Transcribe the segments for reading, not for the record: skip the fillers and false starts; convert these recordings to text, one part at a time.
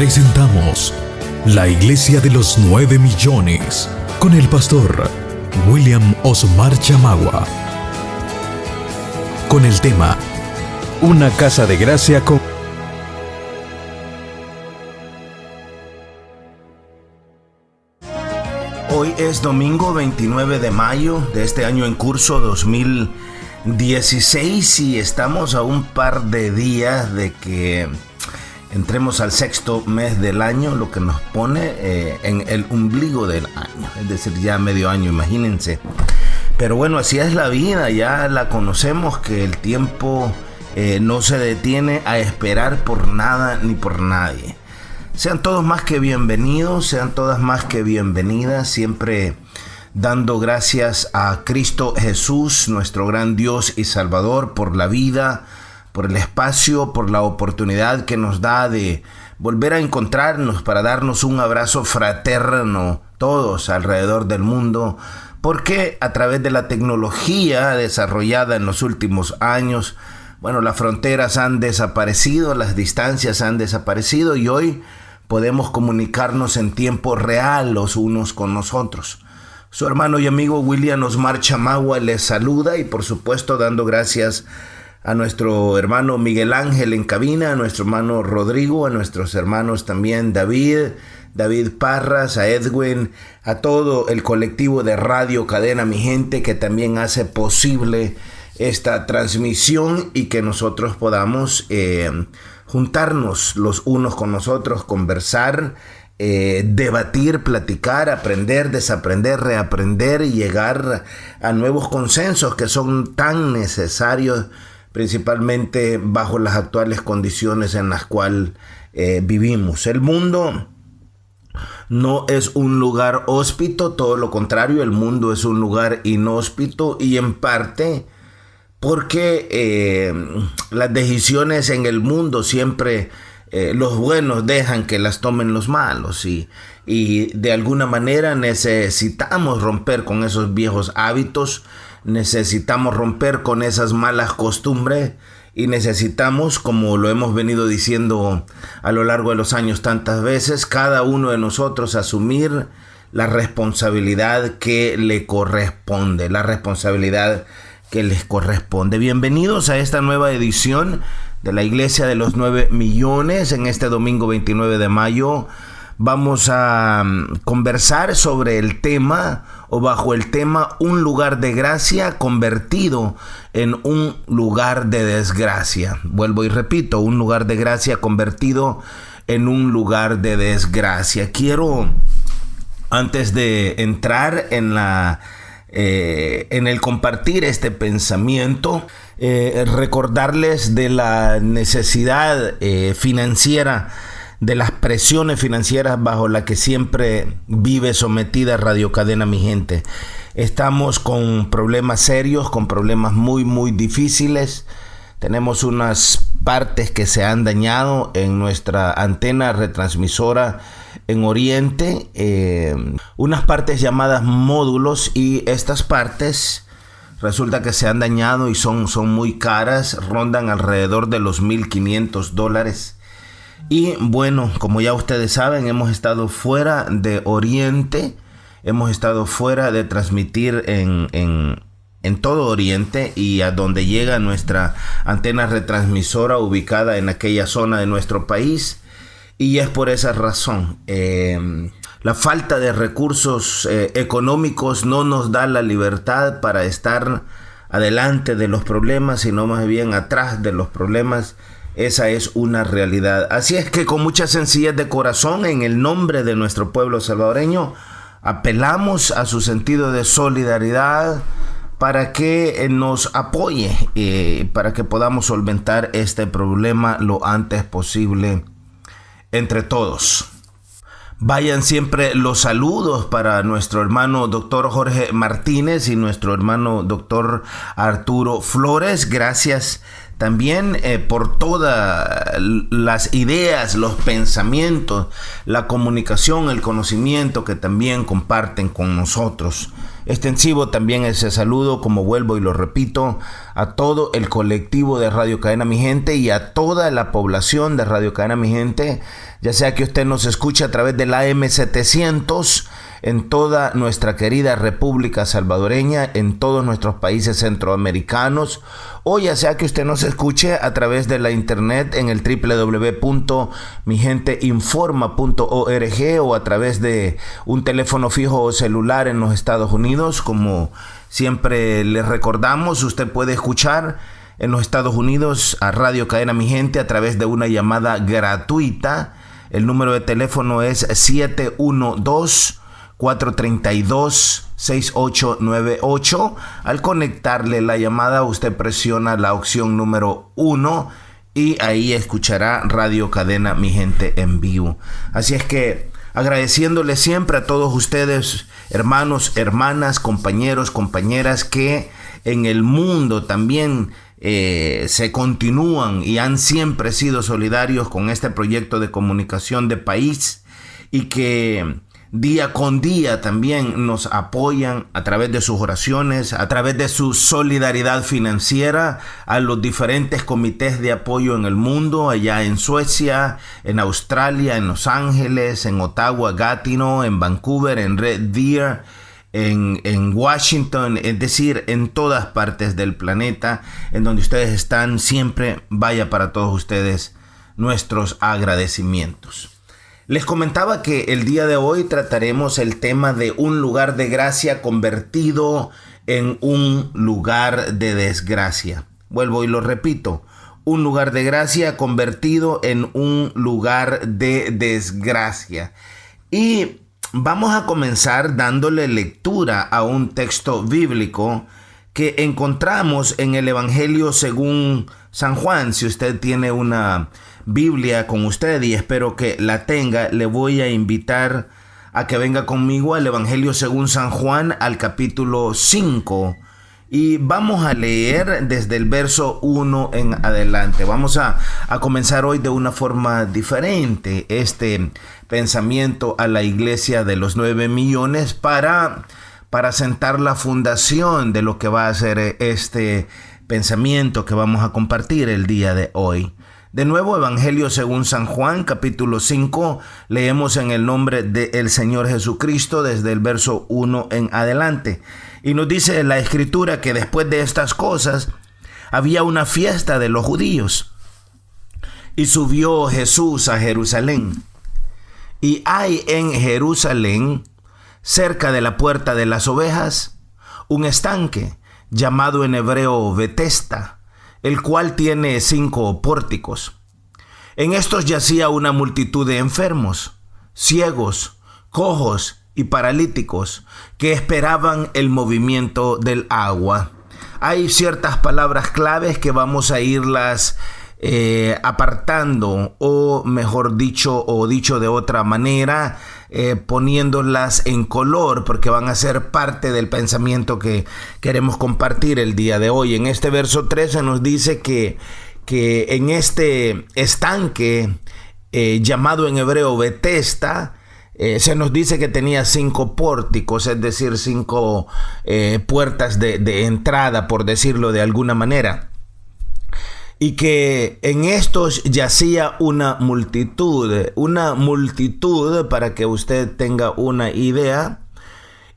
Presentamos la Iglesia de los 9 millones con el pastor William Osmar Chamagua. Con el tema Una casa de gracia con... Hoy es domingo 29 de mayo de este año en curso 2016 y estamos a un par de días de que entremos al sexto mes del año, lo que nos pone en el ombligo del año, es decir, ya medio año, imagínense. Pero bueno, así es la vida, ya la conocemos, que el tiempo no se detiene a esperar por nada ni por nadie. Sean todos más que bienvenidos, sean todas más que bienvenidas, siempre dando gracias a Cristo Jesús, nuestro gran Dios y Salvador, por la vida, por el espacio, por la oportunidad que nos da de volver a encontrarnos para darnos un abrazo fraterno todos alrededor del mundo, porque a través de la tecnología desarrollada en los últimos años, bueno, las fronteras han desaparecido, las distancias han desaparecido y hoy podemos comunicarnos en tiempo real los unos con los otros. Su hermano y amigo William Osmar Chamagua les saluda y por supuesto dando gracias a nuestro hermano Miguel Ángel en cabina, a nuestro hermano Rodrigo, a nuestros hermanos también David Parras, a Edwin, a todo el colectivo de Radio Cadena Mi Gente que también hace posible esta transmisión y que nosotros podamos juntarnos los unos con los otros, conversar, debatir, platicar, aprender, desaprender, reaprender y llegar a nuevos consensos que son tan necesarios, principalmente bajo las actuales condiciones en las cuales vivimos. El mundo no es un lugar hóspito, todo lo contrario, el mundo es un lugar inhóspito y en parte porque las decisiones en el mundo siempre los buenos dejan que las tomen los malos y de alguna manera necesitamos romper con esos viejos hábitos, necesitamos romper con esas malas costumbres y necesitamos, como lo hemos venido diciendo a lo largo de los años tantas veces, cada uno de nosotros asumir la responsabilidad que le corresponde, les corresponde. Bienvenidos a esta nueva edición de la Iglesia de los 9 millones. En este domingo 29 de mayo vamos a conversar sobre el tema o bajo el tema un lugar de gracia convertido en un lugar de desgracia. Vuelvo y repito, un lugar de gracia convertido en un lugar de desgracia. Quiero, antes de entrar en el compartir este pensamiento, recordarles de la necesidad financiera, de las presiones financieras bajo la que siempre vive sometida Radio Cadena Mi Gente. Estamos con problemas serios, con problemas muy muy difíciles. Tenemos unas partes que se han dañado en nuestra antena retransmisora en Oriente, unas partes llamadas módulos, y estas partes resulta que se han dañado y son muy caras, rondan alrededor de los $1,500. Y bueno, como ya ustedes saben, hemos estado fuera de Oriente, hemos estado fuera de transmitir en todo Oriente y a donde llega nuestra antena retransmisora ubicada en aquella zona de nuestro país. Y es por esa razón, la falta de recursos económicos no nos da la libertad para estar adelante de los problemas, sino más bien atrás de los problemas. Esa es una realidad. Así es que con mucha sencillez de corazón, en el nombre de nuestro pueblo salvadoreño, apelamos a su sentido de solidaridad para que nos apoye, para que podamos solventar este problema lo antes posible entre todos. Vayan siempre los saludos para nuestro hermano doctor Jorge Martínez y nuestro hermano doctor Arturo Flores. Gracias también por todas las ideas, los pensamientos, la comunicación, el conocimiento que también comparten con nosotros. extensivo también ese saludo, como vuelvo y lo repito, a todo el colectivo de Radio Cadena Mi Gente y a toda la población de Radio Cadena Mi Gente, ya sea que usted nos escuche a través de la AM700 en toda nuestra querida República Salvadoreña, en todos nuestros países centroamericanos, o ya sea que usted nos escuche a través de la internet en el www.migenteinforma.org o a través de un teléfono fijo o celular en los Estados Unidos. Como siempre les recordamos, usted puede escuchar en los Estados Unidos a Radio Cadena Mi Gente a través de una llamada gratuita. El número de teléfono es 712-432-6898. Al conectarle la llamada, usted presiona la opción número 1 y ahí escuchará Radio Cadena Mi Gente en vivo. Así es que agradeciéndole siempre a todos ustedes, hermanos, hermanas, compañeros, compañeras, que en el mundo también se continúan y han siempre sido solidarios con este proyecto de comunicación de país y que día con día también nos apoyan a través de sus oraciones, a través de su solidaridad financiera a los diferentes comités de apoyo en el mundo, allá en Suecia, en Australia, en Los Ángeles, en Ottawa, Gatineau, en Vancouver, en Red Deer, en Washington, es decir, en todas partes del planeta en donde ustedes están. Siempre vaya para todos ustedes nuestros agradecimientos. Les comentaba que el día de hoy trataremos el tema de un lugar de gracia convertido en un lugar de desgracia. Vuelvo y lo repito, un lugar de gracia convertido en un lugar de desgracia. Y vamos a comenzar dándole lectura a un texto bíblico que encontramos en el Evangelio según San Juan. Si usted tiene una Biblia con usted, y espero que la tenga, le voy a invitar a que venga conmigo al Evangelio según San Juan, al capítulo 5. Y vamos a leer desde el verso 1 en adelante. Vamos a comenzar hoy de una forma diferente este pensamiento a la iglesia de los 9 millones para sentar la fundación de lo que va a ser este pensamiento que vamos a compartir el día de hoy. De nuevo, Evangelio según San Juan, capítulo 5, leemos en el nombre del Señor Jesucristo desde el verso 1 en adelante. Y nos dice la Escritura que después de estas cosas había una fiesta de los judíos. Y subió Jesús a Jerusalén. Y hay en Jerusalén, cerca de la puerta de las ovejas, un estanque llamado en hebreo Betesda, el cual tiene 5 pórticos. En estos yacía una multitud de enfermos, ciegos, cojos y paralíticos que esperaban el movimiento del agua. Hay ciertas palabras claves que vamos a irlas apartando, o mejor dicho, o dicho de otra manera, poniéndolas en color, porque van a ser parte del pensamiento que queremos compartir el día de hoy. En este verso 13 nos dice que en este estanque llamado en hebreo Betesda, se nos dice que tenía 5 pórticos, es decir, 5 puertas de entrada, por decirlo de alguna manera. Y que en estos yacía una multitud, para que usted tenga una idea,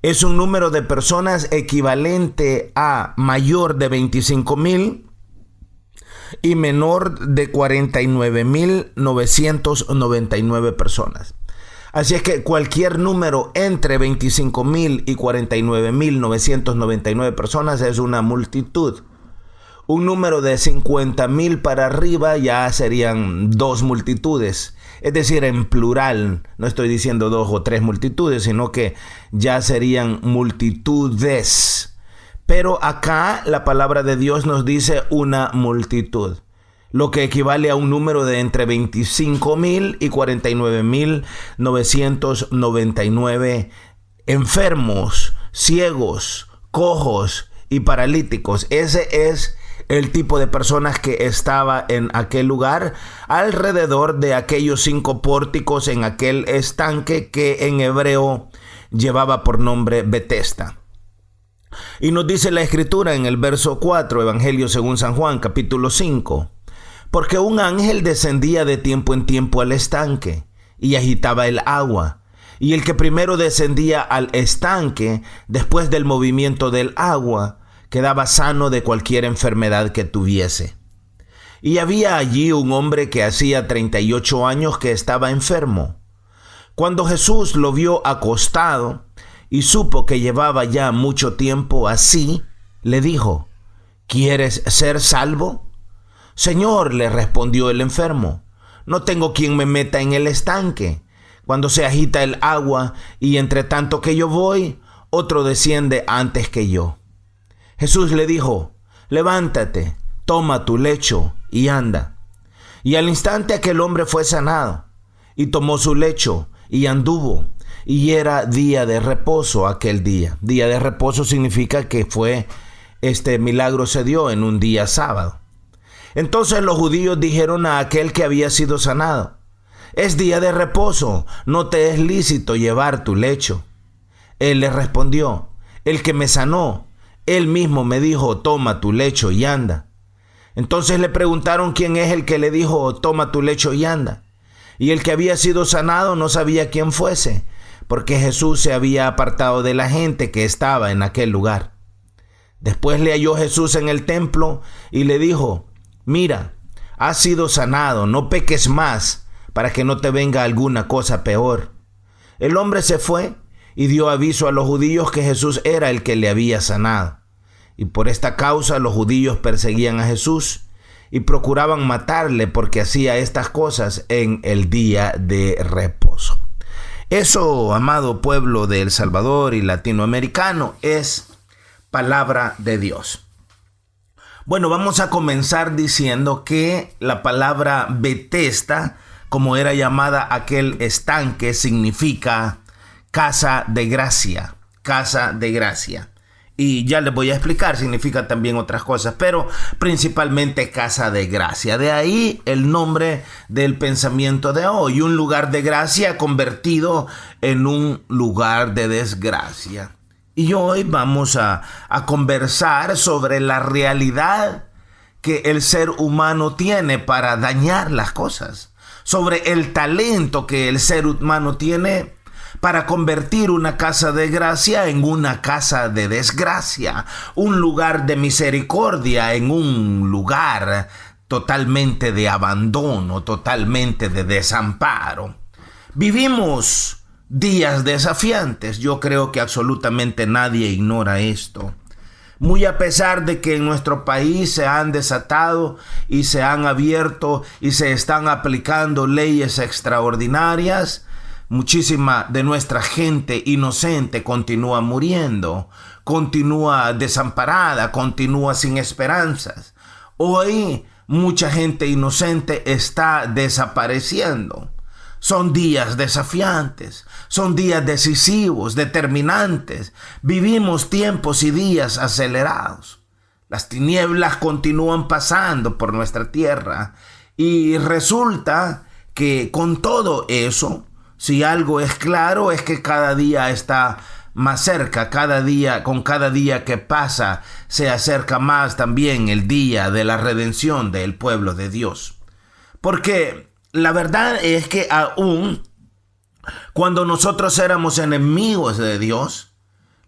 es un número de personas equivalente a mayor de 25,000 y menor de 49,999 personas. Así es que cualquier número entre 25,000 y 49,999 personas es una multitud. Un número de 50,000 para arriba ya serían 2 multitudes. Es decir, en plural, no estoy diciendo 2 o 3 multitudes, sino que ya serían multitudes. Pero acá la palabra de Dios nos dice una multitud, lo que equivale a un número de entre 25,000 y 49,999 enfermos, ciegos, cojos y paralíticos. Ese es el tipo de personas que estaba en aquel lugar, alrededor de aquellos 5 pórticos en aquel estanque que en hebreo llevaba por nombre Betesda. Y nos dice la Escritura en el verso 4, Evangelio según San Juan, capítulo 5. Porque un ángel descendía de tiempo en tiempo al estanque y agitaba el agua. Y el que primero descendía al estanque, después del movimiento del agua, quedaba sano de cualquier enfermedad que tuviese. Y había allí un hombre que hacía 38 años que estaba enfermo. Cuando Jesús lo vio acostado y supo que llevaba ya mucho tiempo así, le dijo: ¿Quieres ser salvo? Señor, le respondió el enfermo, no tengo quien me meta en el estanque cuando se agita el agua, y entre tanto que yo voy, otro desciende antes que yo. Jesús le dijo: levántate, toma tu lecho y anda. Y al instante aquel hombre fue sanado, y tomó su lecho y anduvo. Y era día de reposo aquel día. Día de reposo significa que este milagro se dio en un día sábado. Entonces los judíos dijeron a aquel que había sido sanado: es día de reposo, no te es lícito llevar tu lecho. Él les respondió: el que me sanó, él mismo me dijo: toma tu lecho y anda. Entonces le preguntaron quién es el que le dijo: toma tu lecho y anda. Y el que había sido sanado no sabía quién fuese, porque Jesús se había apartado de la gente que estaba en aquel lugar. Después le halló Jesús en el templo y le dijo: mira, has sido sanado, no peques más, para que no te venga alguna cosa peor. El hombre se fue y dio aviso a los judíos que Jesús era el que le había sanado. Y por esta causa los judíos perseguían a Jesús y procuraban matarle, porque hacía estas cosas en el día de reposo. Eso, amado pueblo de El Salvador y latinoamericano, es palabra de Dios. Bueno, vamos a comenzar diciendo que la palabra Betesda, como era llamada aquel estanque, significa casa de gracia, casa de gracia. Y ya les voy a explicar, significa también otras cosas, pero principalmente casa de gracia. De ahí el nombre del pensamiento de hoy: un lugar de gracia convertido en un lugar de desgracia. Y hoy vamos a conversar sobre la realidad que el ser humano tiene para dañar las cosas, sobre el talento que el ser humano tiene para convertir una casa de gracia en una casa de desgracia, un lugar de misericordia en un lugar totalmente de abandono, totalmente de desamparo. Vivimos días desafiantes. Yo creo que absolutamente nadie ignora esto. Muy a pesar de que en nuestro país se han desatado y se han abierto y se están aplicando leyes extraordinarias, muchísima de nuestra gente inocente continúa muriendo, continúa desamparada, continúa sin esperanzas. Hoy mucha gente inocente está desapareciendo. Son días desafiantes, son días decisivos, determinantes. Vivimos tiempos y días acelerados. Las tinieblas continúan pasando por nuestra tierra y resulta que con todo eso, si algo es claro, es que cada día está más cerca, con cada día que pasa, se acerca más también el día de la redención del pueblo de Dios. Porque la verdad es que aún cuando nosotros éramos enemigos de Dios,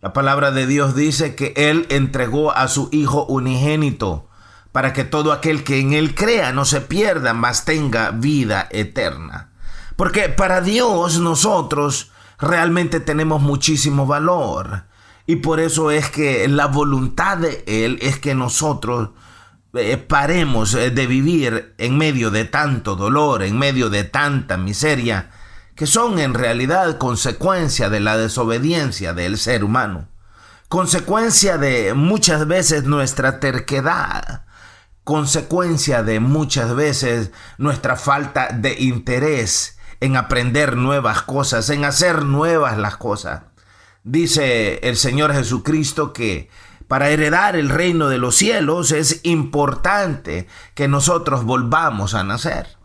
la palabra de Dios dice que Él entregó a su Hijo unigénito para que todo aquel que en Él crea no se pierda, mas tenga vida eterna. Porque para Dios nosotros realmente tenemos muchísimo valor. Y por eso es que la voluntad de Él es que nosotros paremos de vivir en medio de tanto dolor, en medio de tanta miseria, que son en realidad consecuencia de la desobediencia del ser humano. Consecuencia de muchas veces nuestra terquedad. Consecuencia de muchas veces nuestra falta de interés en aprender nuevas cosas, en hacer nuevas las cosas. Dice el Señor Jesucristo que para heredar el reino de los cielos es importante que nosotros volvamos a nacer.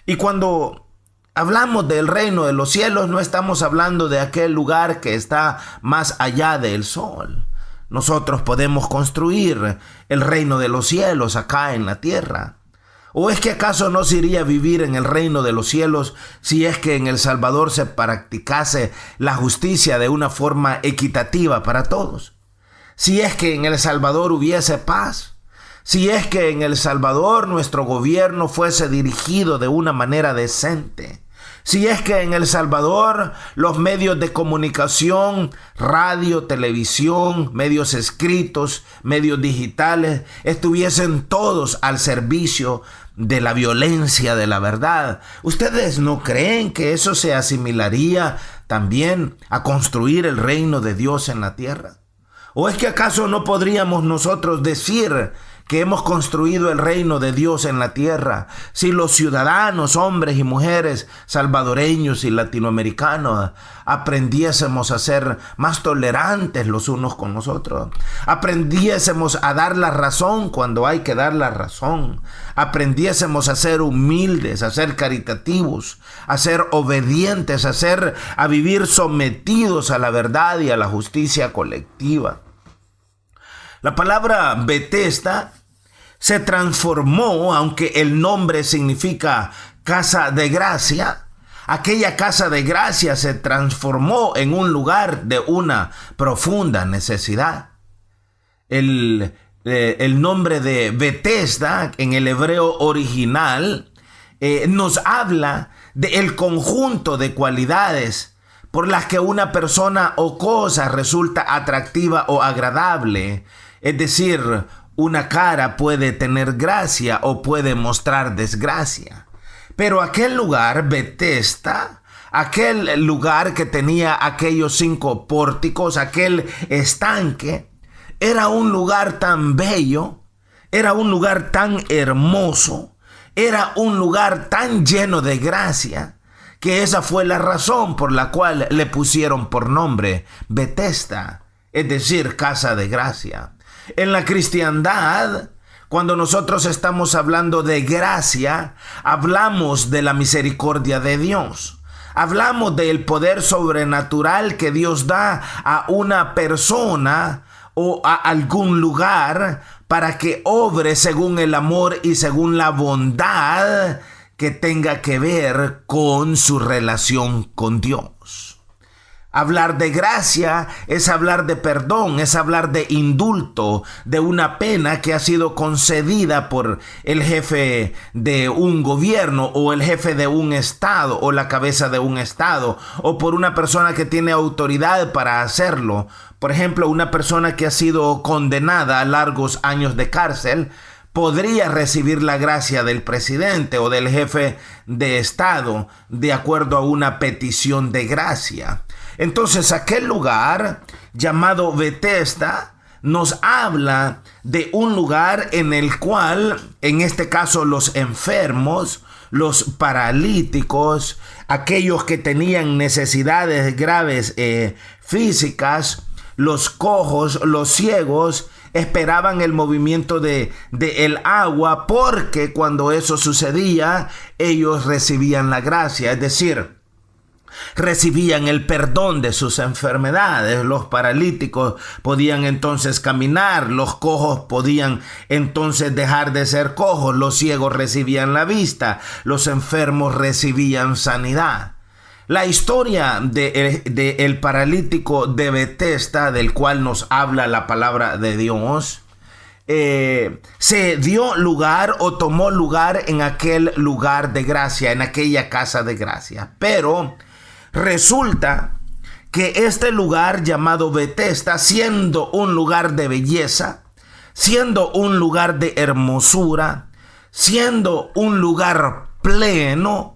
Y cuando hablamos del reino de los cielos, no estamos hablando de aquel lugar que está más allá del sol. nosotros podemos construir el reino de los cielos acá en la tierra? ¿O es que acaso no se iría a vivir en el reino de los cielos si es que en El Salvador se practicase la justicia de una forma equitativa para todos? Si es que en El Salvador hubiese paz, si es que en El Salvador nuestro gobierno fuese dirigido de una manera decente, si es que en El Salvador los medios de comunicación, radio, televisión, medios escritos, medios digitales, estuviesen todos al servicio de la violencia de la verdad, ¿ustedes no creen que eso se asimilaría también a construir el reino de Dios en la tierra? ¿O es que acaso no podríamos nosotros decir que hemos construido el reino de Dios en la tierra si los ciudadanos, hombres y mujeres salvadoreños y latinoamericanos aprendiésemos a ser más tolerantes los unos con los otros, aprendiésemos a dar la razón cuando hay que dar la razón, aprendiésemos a ser humildes, a ser caritativos, a ser obedientes, a vivir sometidos a la verdad y a la justicia colectiva? La palabra Betesda se transformó, aunque el nombre significa casa de gracia. Aquella casa de gracia se transformó en un lugar de una profunda necesidad. El nombre de Betesda en el hebreo original nos habla del conjunto de cualidades por las que una persona o cosa resulta atractiva o agradable. Es decir, una cara puede tener gracia o puede mostrar desgracia. Pero aquel lugar, Betesda, aquel lugar que tenía aquellos 5 pórticos, aquel estanque, era un lugar tan bello, era un lugar tan hermoso, era un lugar tan lleno de gracia, que esa fue la razón por la cual le pusieron por nombre Betesda, es decir, casa de gracia. En la cristiandad, cuando nosotros estamos hablando de gracia, hablamos de la misericordia de Dios. Hablamos del poder sobrenatural que Dios da a una persona o a algún lugar para que obre según el amor y según la bondad que tenga que ver con su relación con Dios. Hablar de gracia es hablar de perdón, es hablar de indulto, de una pena que ha sido concedida por el jefe de un gobierno o el jefe de un estado o la cabeza de un estado o por una persona que tiene autoridad para hacerlo. Por ejemplo, una persona que ha sido condenada a largos años de cárcel podría recibir la gracia del presidente o del jefe de estado de acuerdo a una petición de gracia. Entonces, aquel lugar llamado Betesda nos habla de un lugar en el cual, en este caso, los enfermos, los paralíticos, aquellos que tenían necesidades graves físicas, los cojos, los ciegos, esperaban el movimiento de el agua, porque cuando eso sucedía, ellos recibían la gracia, es decir, recibían el perdón de sus enfermedades. Los paralíticos podían entonces caminar, los cojos podían entonces dejar de ser cojos, los ciegos recibían la vista, los enfermos recibían sanidad. La historia de el paralítico de Betesda, del cual nos habla la palabra de Dios, se dio lugar o tomó lugar en aquel lugar de gracia, en aquella casa de gracia. Pero resulta que este lugar llamado Betesda, siendo un lugar de belleza, siendo un lugar de hermosura, siendo un lugar pleno,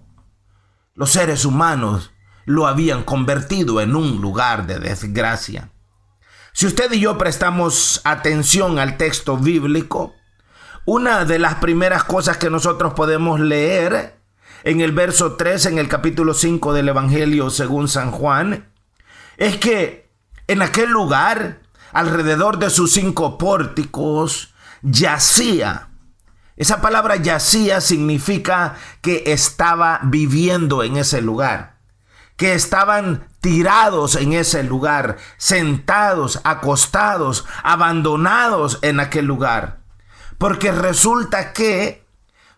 los seres humanos lo habían convertido en un lugar de desgracia. Si usted y yo prestamos atención al texto bíblico, una de las primeras cosas que nosotros podemos leer en el verso 3, en el capítulo 5 del Evangelio según San Juan, es que en aquel lugar, alrededor de sus 5 pórticos, yacía. Esa palabra yacía significa que estaba viviendo en ese lugar, que estaban tirados en ese lugar, sentados, acostados, abandonados en aquel lugar. Porque resulta que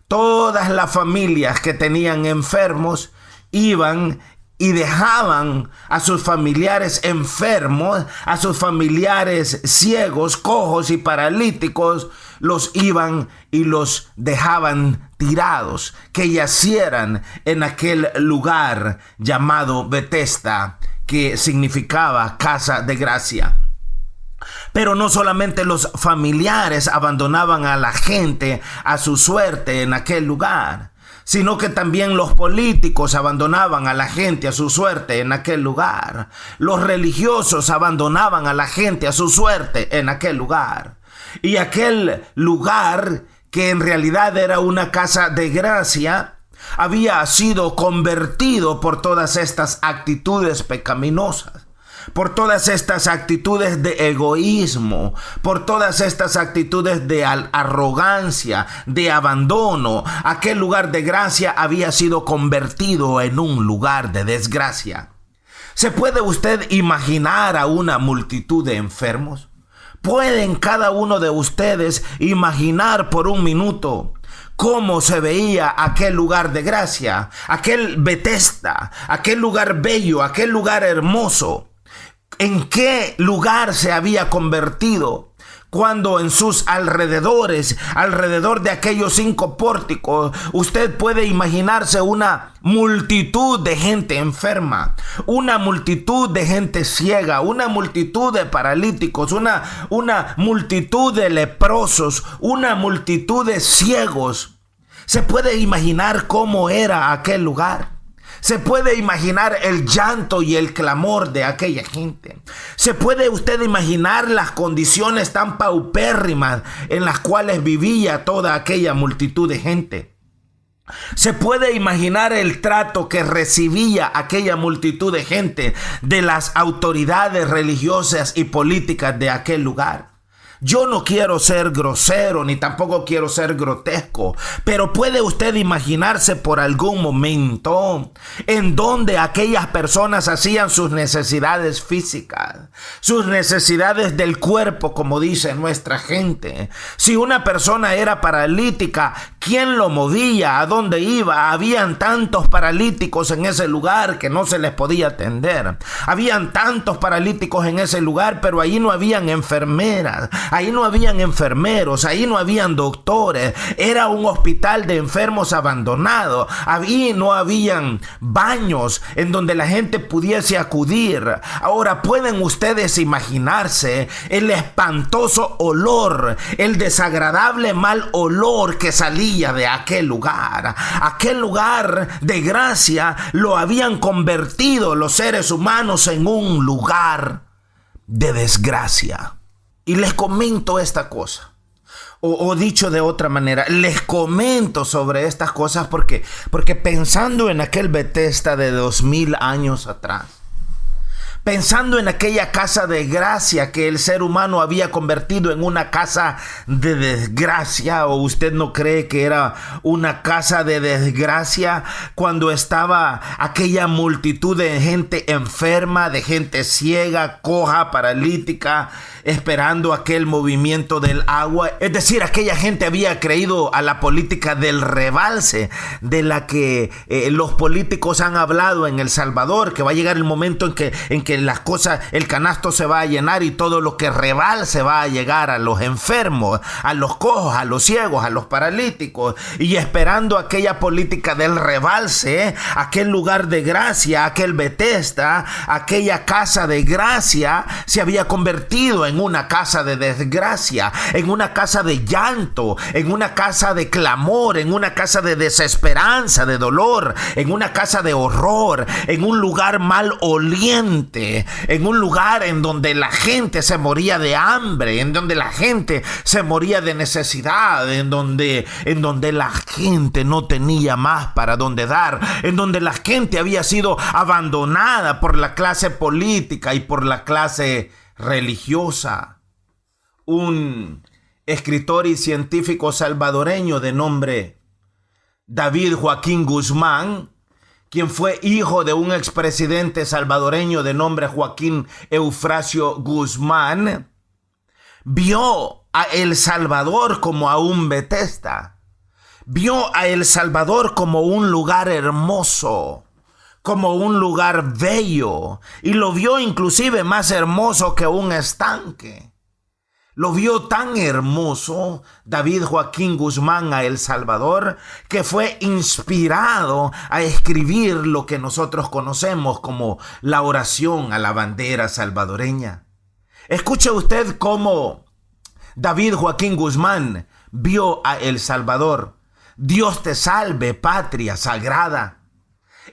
todas las familias que tenían enfermos iban y dejaban a sus familiares enfermos, a sus familiares ciegos, cojos y paralíticos, los iban y los dejaban tirados, que yacieran en aquel lugar llamado Betesda, que significaba casa de gracia. Pero no solamente los familiares abandonaban a la gente a su suerte en aquel lugar, sino que también los políticos abandonaban a la gente a su suerte en aquel lugar. Los religiosos abandonaban a la gente a su suerte en aquel lugar. Y aquel lugar, que en realidad era una casa de gracia, había sido convertido por todas estas actitudes pecaminosas, por todas estas actitudes de egoísmo, por todas estas actitudes de arrogancia, de abandono. Aquel lugar de gracia había sido convertido en un lugar de desgracia. ¿Se puede usted imaginar a una multitud de enfermos? ¿Pueden cada uno de ustedes imaginar por un minuto cómo se veía aquel lugar de gracia, aquel Betesda, aquel lugar bello, aquel lugar hermoso? ¿En qué lugar se había convertido cuando en sus alrededores, alrededor de aquellos 5 pórticos, usted puede imaginarse una multitud de gente enferma, una multitud de gente ciega, una multitud de paralíticos, una multitud de leprosos, una multitud de ciegos? ¿Se puede imaginar cómo era aquel lugar? ¿Se puede imaginar el llanto y el clamor de aquella gente? ¿Se puede usted imaginar las condiciones tan paupérrimas en las cuales vivía toda aquella multitud de gente? ¿Se puede imaginar el trato que recibía aquella multitud de gente de las autoridades religiosas y políticas de aquel lugar? Yo no quiero ser grosero ni tampoco quiero ser grotesco, pero ¿puede usted imaginarse por algún momento en donde aquellas personas hacían sus necesidades físicas, sus necesidades del cuerpo, como dice nuestra gente? Si una persona era paralítica, ¿quién lo movía? ¿A dónde iba? Habían tantos paralíticos en ese lugar que no se les podía atender. Habían tantos paralíticos en ese lugar, pero ahí no habían enfermeras. Ahí no habían enfermeros, ahí no habían doctores. Era un hospital de enfermos abandonado. Ahí no habían baños en donde la gente pudiese acudir. Ahora, ¿pueden ustedes imaginarse el espantoso olor, el desagradable mal olor que salía de aquel lugar? Aquel lugar de gracia lo habían convertido los seres humanos en un lugar de desgracia. Y les comento esta cosa, o dicho de otra manera, les comento sobre estas cosas porque pensando en aquel Betesda de 2000 años atrás, pensando en aquella casa de gracia que el ser humano había convertido en una casa de desgracia, ¿o usted no cree que era una casa de desgracia cuando estaba aquella multitud de gente enferma, de gente ciega, coja, paralítica, esperando aquel movimiento del agua? Es decir, aquella gente había creído a la política del rebalse, de la que los políticos han hablado en El Salvador, que va a llegar el momento en que las cosas, el canasto se va a llenar y todo lo que rebalse va a llegar a los enfermos, a los cojos, a los ciegos, a los paralíticos. Y esperando aquella política del rebalse, aquel lugar de gracia, aquel Betesda, aquella casa de gracia se había convertido en una casa de desgracia, en una casa de llanto, en una casa de clamor, en una casa de desesperanza, de dolor, en una casa de horror, en un lugar maloliente, en un lugar en donde la gente se moría de hambre, en donde la gente se moría de necesidad, en donde la gente no tenía más para dónde dar, en donde la gente había sido abandonada por la clase política y por la clase religiosa. Un escritor y científico salvadoreño de nombre David Joaquín Guzmán, quien fue hijo de un expresidente salvadoreño de nombre Joaquín Eufrasio Guzmán, vio a El Salvador como a un Bethesda. Vio a El Salvador como un lugar hermoso, como un lugar bello, y lo vio inclusive más hermoso que un estanque. Lo vio tan hermoso David Joaquín Guzmán a El Salvador, que fue inspirado a escribir lo que nosotros conocemos como la oración a la bandera salvadoreña. Escuche usted cómo David Joaquín Guzmán vio a El Salvador. Dios te salve, patria sagrada.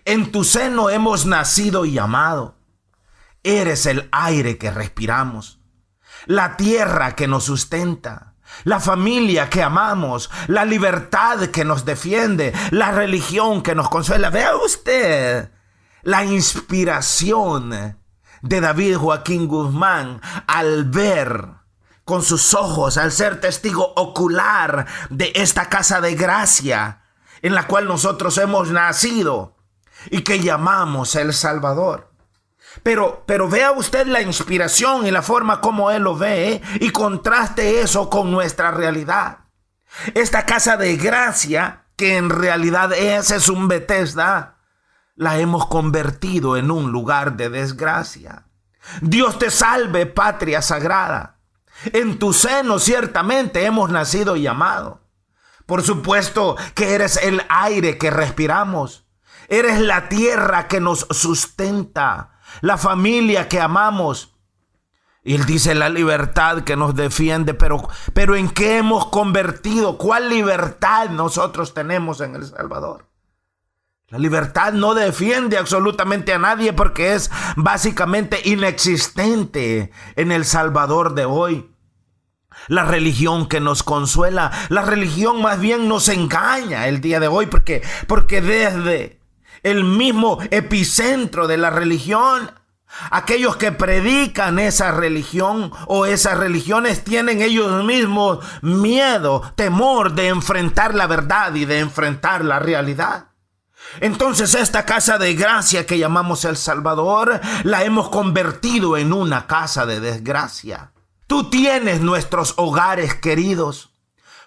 En tu seno hemos nacido y amado. Eres el aire que respiramos, la tierra que nos sustenta, la familia que amamos, la libertad que nos defiende, la religión que nos consuela. Vea usted la inspiración de David Joaquín Guzmán al ver con sus ojos, al ser testigo ocular de esta casa de gracia en la cual nosotros hemos nacido y que llamamos El Salvador. Pero vea usted la inspiración y la forma como él lo ve, y contraste eso con nuestra realidad. Esta casa de gracia, que en realidad es un Bethesda, la hemos convertido en un lugar de desgracia. Dios te salve, patria sagrada. En tu seno ciertamente hemos nacido y amado. Por supuesto que eres el aire que respiramos. Eres la tierra que nos sustenta, la familia que amamos. Y él dice la libertad que nos defiende, pero ¿en qué hemos convertido? ¿Cuál libertad nosotros tenemos en El Salvador? La libertad no defiende absolutamente a nadie, porque es básicamente inexistente en El Salvador de hoy. La religión que nos consuela, la religión más bien nos engaña el día de hoy, porque desde el mismo epicentro de la religión, aquellos que predican esa religión o esas religiones tienen ellos mismos miedo, temor de enfrentar la verdad y de enfrentar la realidad. Entonces esta casa de gracia que llamamos El Salvador la hemos convertido en una casa de desgracia. Tú tienes nuestros hogares queridos,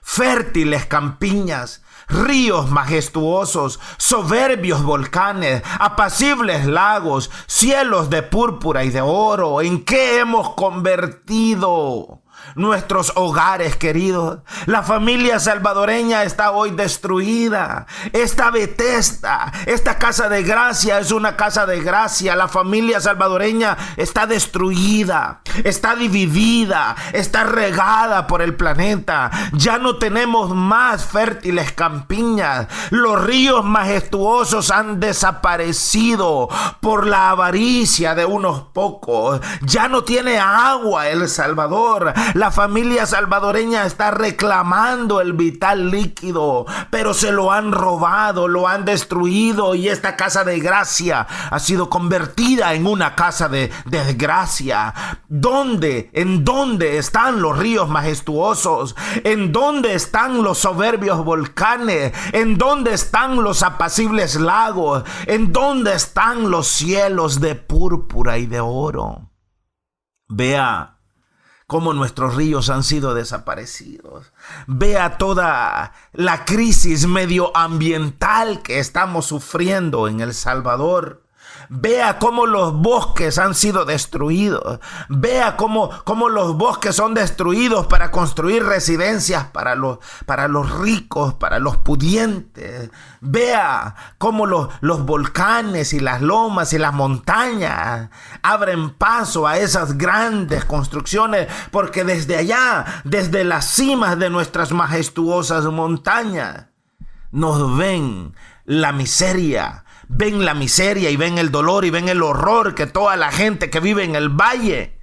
fértiles campiñas, ríos majestuosos, soberbios volcanes, apacibles lagos, cielos de púrpura y de oro. ¿En qué hemos convertido nuestros hogares queridos? La familia salvadoreña está hoy destruida. Esta Bethesda, esta casa de gracia es una casa de gracia. La familia salvadoreña está destruida, está dividida, está regada por el planeta. Ya no tenemos más fértiles campiñas. Los ríos majestuosos han desaparecido por la avaricia de unos pocos. Ya no tiene agua El Salvador. La familia salvadoreña está reclamando el vital líquido, pero se lo han robado, lo han destruido, y esta casa de gracia ha sido convertida en una casa de desgracia. ¿En dónde están los ríos majestuosos? ¿En dónde están los soberbios volcanes? ¿En dónde están los apacibles lagos? ¿En dónde están los cielos de púrpura y de oro? Vea cómo nuestros ríos han sido desaparecidos. Vea toda la crisis medioambiental que estamos sufriendo en El Salvador. Vea cómo los bosques han sido destruidos. Vea cómo los bosques son destruidos para construir residencias para los ricos, para los pudientes. Vea cómo los volcanes y las lomas y las montañas abren paso a esas grandes construcciones, porque desde allá, desde las cimas de nuestras majestuosas montañas, nos ven la miseria. Ven la miseria y ven el dolor y ven el horror que toda la gente que vive en el valle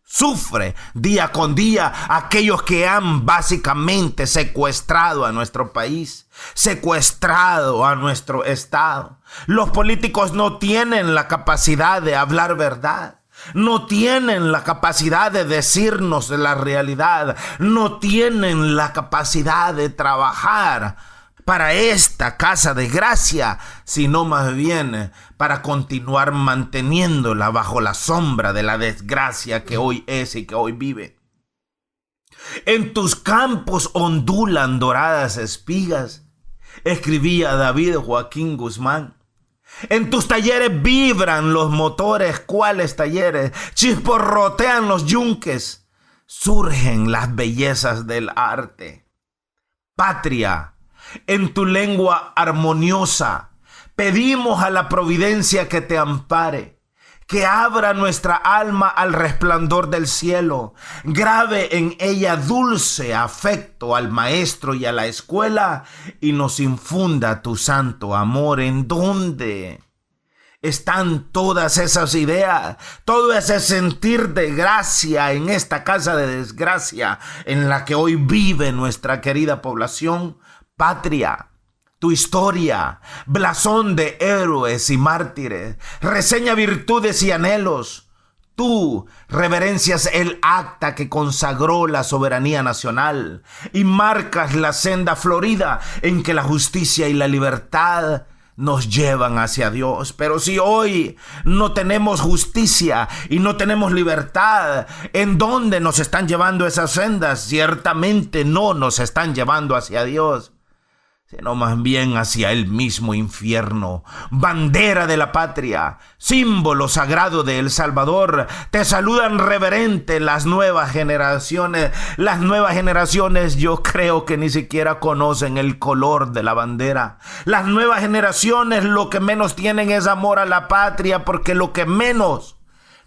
sufre día con día. Aquellos que han básicamente secuestrado a nuestro país, secuestrado a nuestro estado. Los políticos no tienen la capacidad de hablar verdad. No tienen la capacidad de decirnos la realidad. No tienen la capacidad de trabajar para esta casa de gracia, sino más bien para continuar manteniéndola bajo la sombra de la desgracia que hoy es y que hoy vive. En tus campos ondulan doradas espigas, escribía David Joaquín Guzmán. En tus talleres vibran los motores, ¿cuáles talleres? Chisporrotean los yunques, surgen las bellezas del arte. Patria, en tu lengua armoniosa, pedimos a la providencia que te ampare, que abra nuestra alma al resplandor del cielo, grave en ella dulce afecto al maestro y a la escuela, y nos infunda tu santo amor. ¿En dónde están todas esas ideas, todo ese sentir de gracia en esta casa de desgracia en la que hoy vive nuestra querida población? Patria, tu historia, blasón de héroes y mártires, reseña virtudes y anhelos. Tú reverencias el acta que consagró la soberanía nacional y marcas la senda florida en que la justicia y la libertad nos llevan hacia Dios. Pero si hoy no tenemos justicia y no tenemos libertad, ¿en dónde nos están llevando esas sendas? Ciertamente no nos están llevando hacia Dios, sino más bien hacia el mismo infierno. Bandera de la patria, símbolo sagrado de El Salvador, te saludan reverente las nuevas generaciones. Las nuevas generaciones yo creo que ni siquiera conocen el color de la bandera. Las nuevas generaciones lo que menos tienen es amor a la patria, porque lo que menos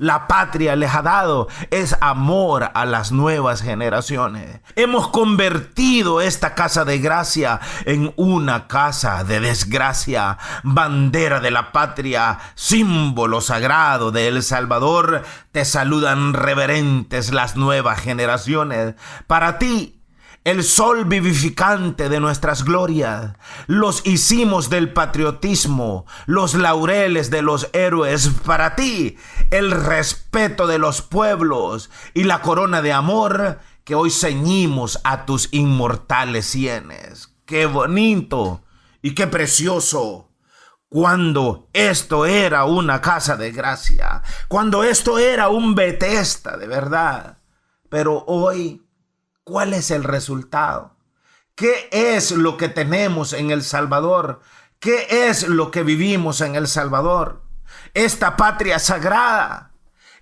la patria les ha dado es amor a las nuevas generaciones. Hemos convertido esta casa de gracia en una casa de desgracia. Bandera de la patria, símbolo sagrado de El Salvador, te saludan reverentes las nuevas generaciones. Para ti, el sol vivificante de nuestras glorias, los hicimos del patriotismo, los laureles de los héroes. Para ti, el respeto de los pueblos y la corona de amor que hoy ceñimos a tus inmortales sienes. ¡Qué bonito y qué precioso! Cuando esto era una casa de gracia, cuando esto era un Betesda de verdad. Pero hoy, ¿cuál es el resultado? ¿Qué es lo que tenemos en El Salvador? ¿Qué es lo que vivimos en El Salvador? Esta patria sagrada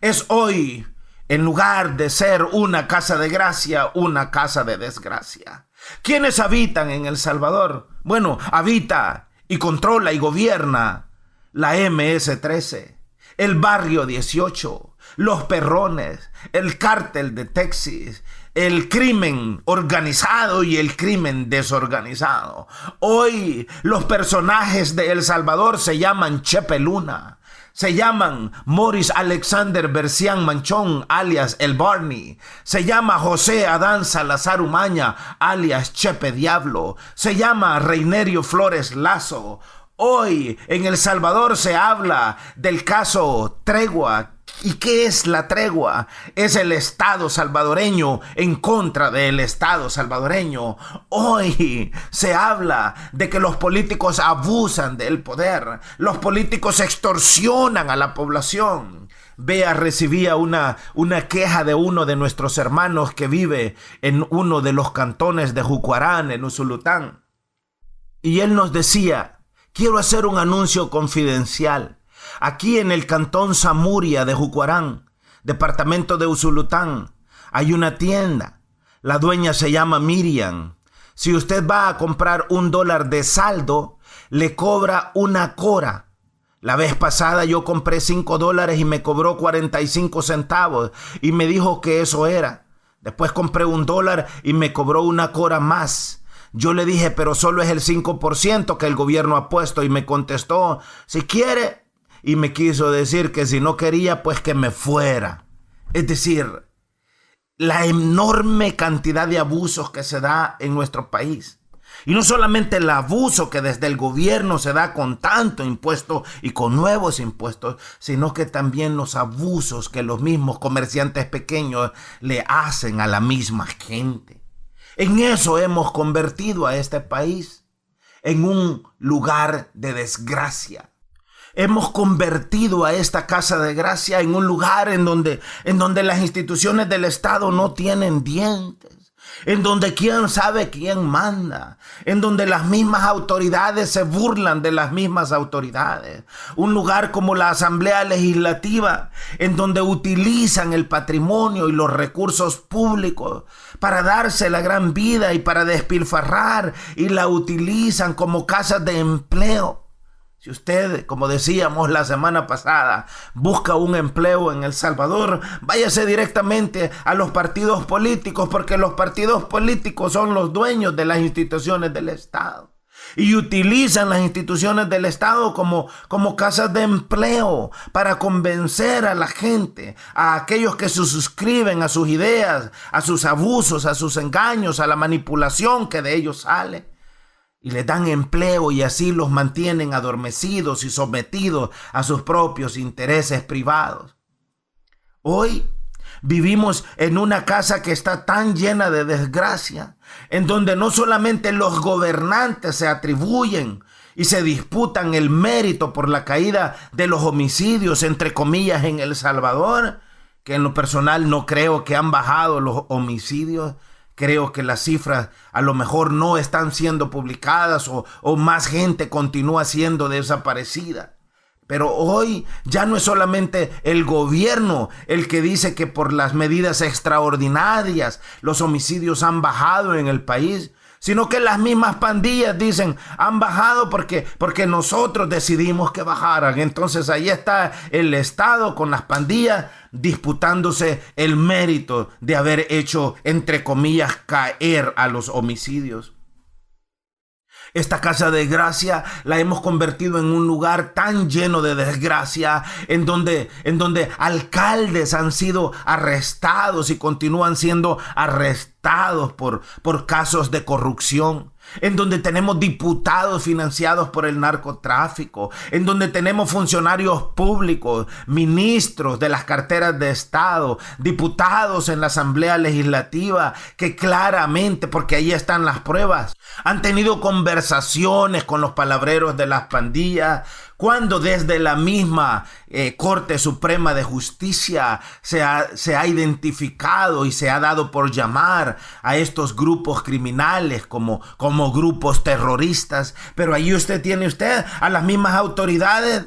es hoy, en lugar de ser una casa de gracia, una casa de desgracia. ¿Quiénes habitan en El Salvador? Bueno, habita y controla y gobierna la MS-13, el Barrio 18, los Perrones, el Cártel de Texas, el crimen organizado y el crimen desorganizado. Hoy los personajes de El Salvador se llaman Chepe Luna, se llaman Morris Alexander Bercián Manchón, alias El Barney, se llama José Adán Salazar Umaña, alias Chepe Diablo, se llama Reinerio Flores Lazo. Hoy en El Salvador se habla del caso Tregua. ¿Y qué es la tregua? Es el Estado salvadoreño en contra del Estado salvadoreño. Hoy se habla de que los políticos abusan del poder. Los políticos extorsionan a la población. Vea, recibía una queja de uno de nuestros hermanos que vive en uno de los cantones de Jucuarán, en Usulután. Y él nos decía: quiero hacer un anuncio confidencial. Aquí en el cantón Zamuria de Jucuarán, departamento de Usulután, hay una tienda. La dueña se llama Miriam. Si usted va a comprar $1 de saldo, le cobra una cora. La vez pasada yo compré $5 y me cobró 45 centavos y me dijo que eso era. Después compré $1 y me cobró una cora más. Yo le dije, pero solo es el 5% que el gobierno ha puesto, y me contestó, si quiere. Y me quiso decir que si no quería, pues que me fuera. Es decir, la enorme cantidad de abusos que se da en nuestro país. Y no solamente el abuso que desde el gobierno se da con tanto impuesto y con nuevos impuestos, sino que también los abusos que los mismos comerciantes pequeños le hacen a la misma gente. En eso hemos convertido a este país. en un lugar de desgracia. Hemos convertido a esta casa de gracia en un lugar en donde las instituciones del Estado no tienen dientes, en donde quién sabe quién manda, en donde las mismas autoridades se burlan de las mismas autoridades. Un lugar como la Asamblea Legislativa, en donde utilizan el patrimonio y los recursos públicos para darse la gran vida y para despilfarrar, y la utilizan como casas de empleo. Si usted, como decíamos la semana pasada, busca un empleo en El Salvador, váyase directamente a los partidos políticos, porque los partidos políticos son los dueños de las instituciones del Estado y utilizan las instituciones del Estado como casas de empleo para convencer a la gente, a aquellos que se suscriben a sus ideas, a sus abusos, a sus engaños, a la manipulación que de ellos sale. Y les dan empleo y así los mantienen adormecidos y sometidos a sus propios intereses privados. Hoy vivimos en una casa que está tan llena de desgracia, en donde no solamente los gobernantes se atribuyen y se disputan el mérito por la caída de los homicidios, entre comillas, en El Salvador, que en lo personal no creo que han bajado los homicidios. Creo que las cifras a lo mejor no están siendo publicadas o más gente continúa siendo desaparecida. Pero hoy ya no es solamente el gobierno el que dice que por las medidas extraordinarias los homicidios han bajado en el país, sino que las mismas pandillas dicen han bajado porque nosotros decidimos que bajaran. Entonces ahí está el Estado con las pandillas disputándose el mérito de haber hecho, entre comillas, caer a los homicidios. Esta casa de gracia la hemos convertido en un lugar tan lleno de desgracia, en donde alcaldes han sido arrestados y continúan siendo arrestados por casos de corrupción, en donde tenemos diputados financiados por el narcotráfico, en donde tenemos funcionarios públicos, ministros de las carteras de Estado, diputados en la Asamblea Legislativa, que claramente, porque ahí están las pruebas, han tenido conversaciones con los palabreros de las pandillas, cuando desde la misma Corte Suprema de Justicia se ha identificado y se ha dado por llamar a estos grupos criminales como grupos terroristas. Pero ahí tiene a las mismas autoridades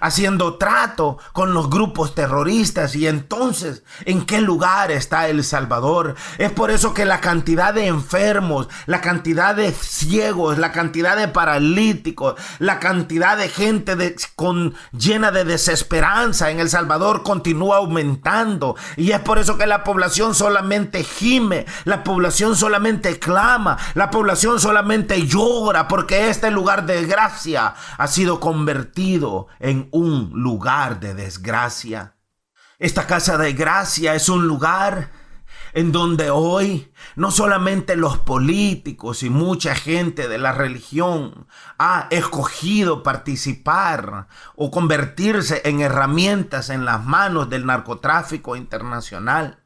haciendo trato con los grupos terroristas. Y entonces, ¿en qué lugar está El Salvador? Es por eso que la cantidad de enfermos, la cantidad de ciegos, la cantidad de paralíticos, la cantidad de gente llena de desesperanza en El Salvador continúa aumentando. Y es por eso que la población solamente gime, la población solamente clama, la población solamente llora, porque este lugar de gracia ha sido convertido en un lugar de desgracia. Esta casa de gracia es un lugar en donde hoy no solamente los políticos y mucha gente de la religión ha escogido participar o convertirse en herramientas en las manos del narcotráfico internacional,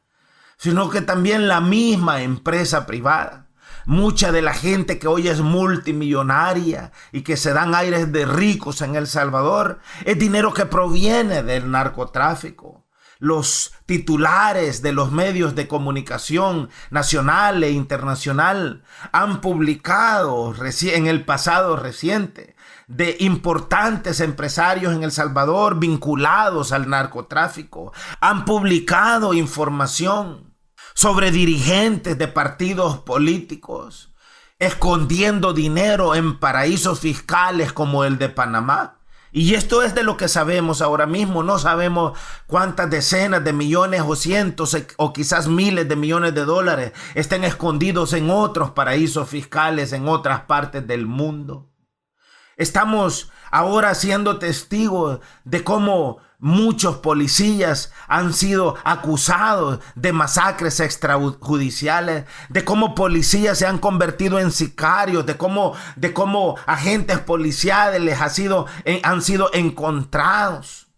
sino que también la misma empresa privada. Mucha de la gente que hoy es multimillonaria y que se dan aires de ricos en El Salvador es dinero que proviene del narcotráfico. Los titulares de los medios de comunicación nacional e internacional han publicado en el pasado reciente de importantes empresarios en El Salvador vinculados al narcotráfico. Han publicado información sobre dirigentes de partidos políticos escondiendo dinero en paraísos fiscales como el de Panamá. Y esto es de lo que sabemos ahora mismo. No sabemos cuántas decenas de millones o cientos o quizás miles de millones de dólares estén escondidos en otros paraísos fiscales en otras partes del mundo. Estamos ahora siendo testigos de cómo muchos policías han sido acusados de masacres extrajudiciales, de cómo policías se han convertido en sicarios, de cómo agentes policiales han sido encontrados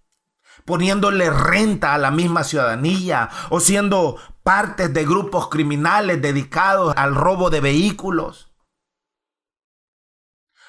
poniéndole renta a la misma ciudadanía o siendo partes de grupos criminales dedicados al robo de vehículos.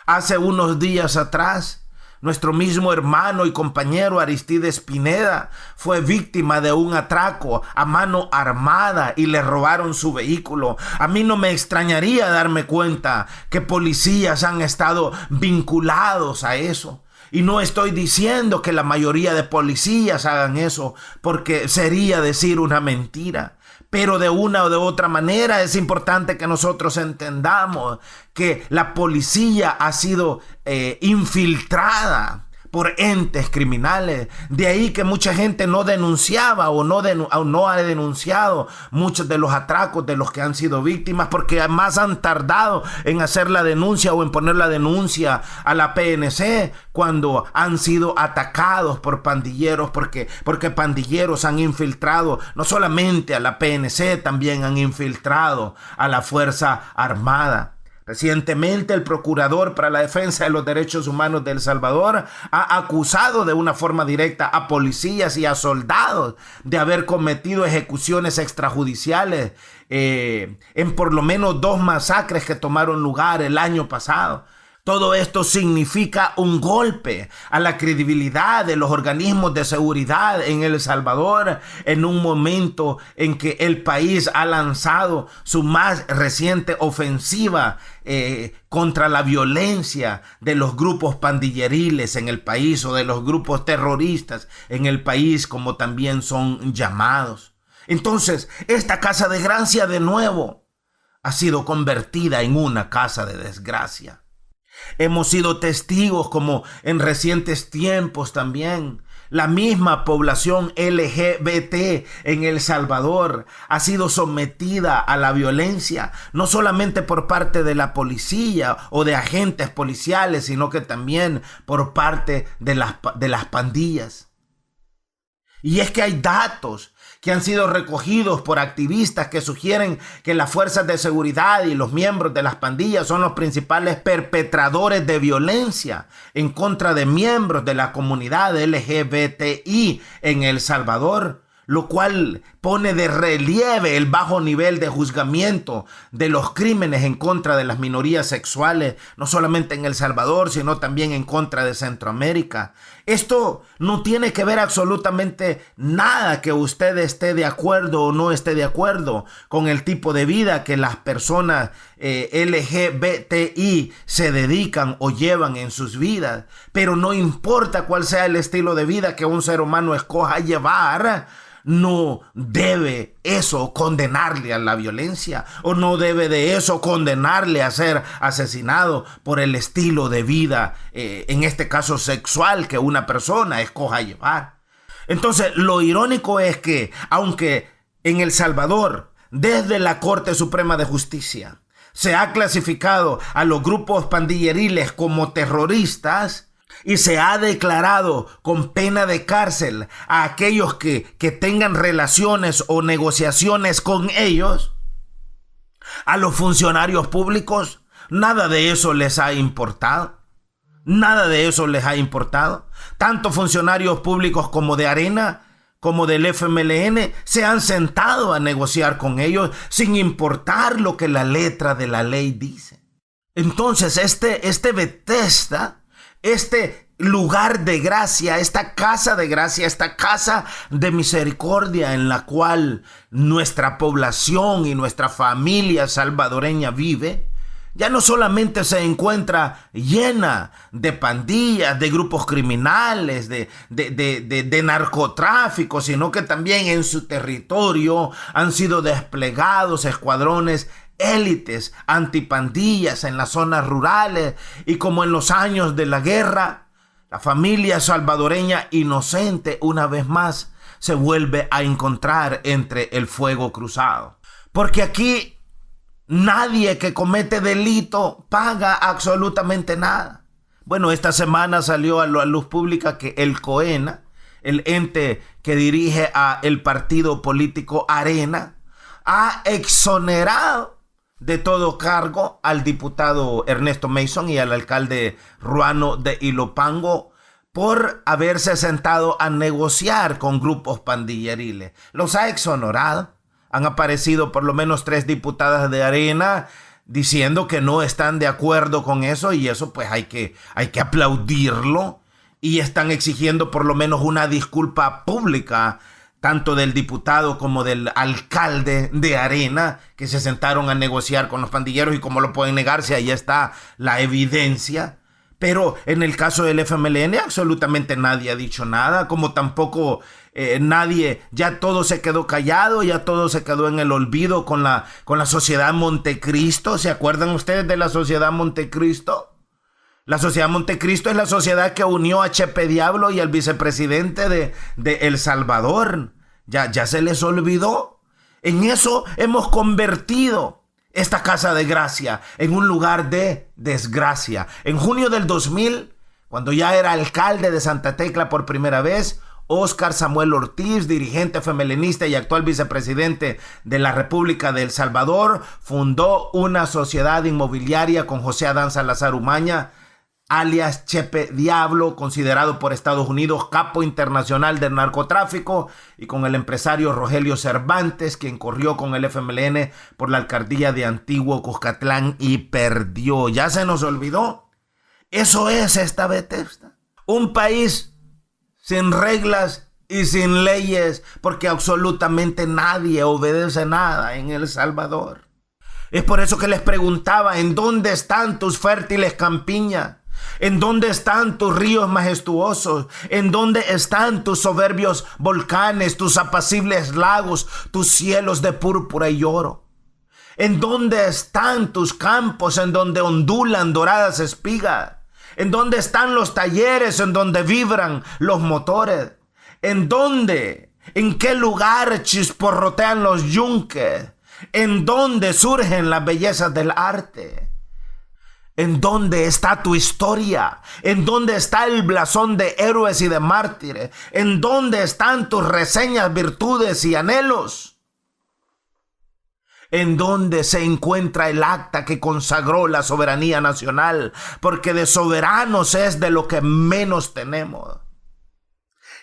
Hace unos días atrás, nuestro mismo hermano y compañero Aristides Pineda fue víctima de un atraco a mano armada y le robaron su vehículo. A mí no me extrañaría darme cuenta que policías han estado vinculados a eso. Y no estoy diciendo que la mayoría de policías hagan eso, porque sería decir una mentira. Pero de una o de otra manera es importante que nosotros entendamos que la policía ha sido infiltrada por entes criminales. De ahí que mucha gente no denunciaba o no ha denunciado muchos de los atracos de los que han sido víctimas, porque más han tardado en hacer la denuncia o en poner la denuncia a la PNC cuando han sido atacados por pandilleros, porque pandilleros han infiltrado no solamente a la PNC, también han infiltrado a la Fuerza Armada. Recientemente, el Procurador para la Defensa de los Derechos Humanos de El Salvador ha acusado de una forma directa a policías y a soldados de haber cometido ejecuciones extrajudiciales en por lo menos 2 masacres que tomaron lugar el año pasado. Todo esto significa un golpe a la credibilidad de los organismos de seguridad en El Salvador en un momento en que el país ha lanzado su más reciente ofensiva contra la violencia de los grupos pandilleriles en el país, o de los grupos terroristas en el país, como también son llamados. Entonces, esta casa de gracia de nuevo ha sido convertida en una casa de desgracia. Hemos sido testigos como en recientes tiempos también la misma población LGBT en El Salvador ha sido sometida a la violencia, no solamente por parte de la policía o de agentes policiales, sino que también por parte de las pandillas. Y es que hay datos que han sido recogidos por activistas que sugieren que las fuerzas de seguridad y los miembros de las pandillas son los principales perpetradores de violencia en contra de miembros de la comunidad LGBTI en El Salvador, lo cual pone de relieve el bajo nivel de juzgamiento de los crímenes en contra de las minorías sexuales, no solamente en El Salvador, sino también en contra de Centroamérica. Esto no tiene que ver absolutamente nada que usted esté de acuerdo o no esté de acuerdo con el tipo de vida que las personas LGBTI se dedican o llevan en sus vidas. Pero no importa cuál sea el estilo de vida que un ser humano escoja llevar, no debe eso condenarle a la violencia, o no debe de eso condenarle a ser asesinado por el estilo de vida, en este caso sexual, que una persona escoja llevar. Entonces, lo irónico es que, aunque en El Salvador, desde la Corte Suprema de Justicia, se ha clasificado a los grupos pandilleriles como terroristas, y se ha declarado con pena de cárcel a aquellos que tengan relaciones o negociaciones con ellos, a los funcionarios públicos, nada de eso les ha importado. Nada de eso les ha importado. Tanto funcionarios públicos como de Arena, como del FMLN, se han sentado a negociar con ellos sin importar lo que la letra de la ley dice. Entonces, este Bethesda, este lugar de gracia, esta casa de gracia, esta casa de misericordia en la cual nuestra población y nuestra familia salvadoreña vive, ya no solamente se encuentra llena de pandillas, de grupos criminales, de narcotráfico, sino que también en su territorio han sido desplegados escuadrones élites antipandillas en las zonas rurales, y como en los años de la guerra, la familia salvadoreña inocente una vez más se vuelve a encontrar entre el fuego cruzado. Porque aquí nadie que comete delito paga absolutamente nada. Bueno, esta semana salió a la luz pública que el COENA, el ente que dirige a el partido político Arena, ha exonerado de todo cargo al diputado Ernesto Mason y al alcalde Ruano de Ilopango por haberse sentado a negociar con grupos pandilleriles. Los ha exonerado. Han aparecido por lo menos 3 diputadas de Arena diciendo que no están de acuerdo con eso, y eso pues hay que aplaudirlo, y están exigiendo por lo menos una disculpa pública, tanto del diputado como del alcalde de Arena, que se sentaron a negociar con los pandilleros, y cómo lo pueden negar si ahí está la evidencia. Pero en el caso del FMLN absolutamente nadie ha dicho nada, como tampoco nadie, ya todo se quedó callado, ya todo se quedó en el olvido con la Sociedad Montecristo. ¿Se acuerdan ustedes de la Sociedad Montecristo? La Sociedad Montecristo es la sociedad que unió a Chepe Diablo y al vicepresidente de El Salvador. Ya se les olvidó. En eso hemos convertido esta casa de gracia en un lugar de desgracia. En junio del 2000, cuando ya era alcalde de Santa Tecla por primera vez, Óscar Samuel Ortiz, dirigente femelinista y actual vicepresidente de la República de El Salvador, fundó una sociedad inmobiliaria con José Adán Salazar Umaña, alias Chepe Diablo, considerado por Estados Unidos capo internacional del narcotráfico, y con el empresario Rogelio Cervantes, quien corrió con el FMLN por la alcaldía de Antiguo Cuscatlán y perdió. ¿Ya se nos olvidó? Eso es esta Bethesda. Un país sin reglas y sin leyes, porque absolutamente nadie obedece nada en El Salvador. Es por eso que les preguntaba, ¿en dónde están tus fértiles campiñas? ¿En dónde están tus ríos majestuosos? ¿En dónde están tus soberbios volcanes, tus apacibles lagos, tus cielos de púrpura y oro? ¿En dónde están tus campos en donde ondulan doradas espigas? ¿En dónde están los talleres en donde vibran los motores? ¿En dónde? ¿En qué lugar chisporrotean los yunques? ¿En dónde surgen las bellezas del arte? ¿En dónde está tu historia? ¿En dónde está el blasón de héroes y de mártires? ¿En dónde están tus reseñas, virtudes y anhelos? ¿En dónde se encuentra el acta que consagró la soberanía nacional? Porque de soberanos es de lo que menos tenemos.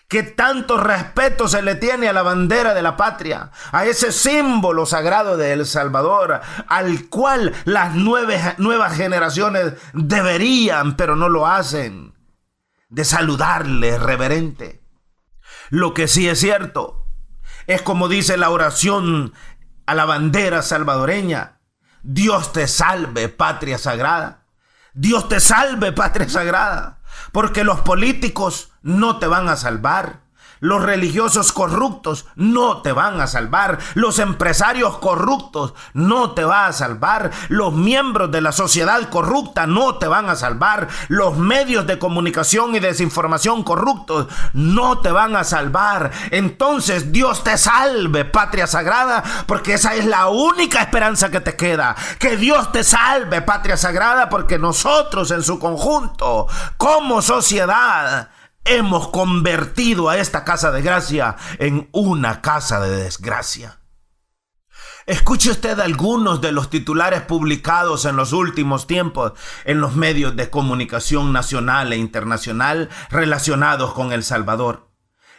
¿Qué tanto respeto se le tiene a la bandera de la patria, a ese símbolo sagrado de El Salvador, al cual las nuevas generaciones deberían, pero no lo hacen, de saludarle reverente? Lo que sí es cierto es, como dice la oración a la bandera salvadoreña: Dios te salve, patria sagrada. Dios te salve, patria sagrada. Porque los políticos no te van a salvar. Los religiosos corruptos no te van a salvar. Los empresarios corruptos no te van a salvar. Los miembros de la sociedad corrupta no te van a salvar. Los medios de comunicación y desinformación corruptos no te van a salvar. Entonces, Dios te salve, patria sagrada, porque esa es la única esperanza que te queda. Que Dios te salve, patria sagrada, porque nosotros en su conjunto, como sociedad, hemos convertido a esta casa de gracia en una casa de desgracia. Escuche usted algunos de los titulares publicados en los últimos tiempos en los medios de comunicación nacional e internacional relacionados con El Salvador.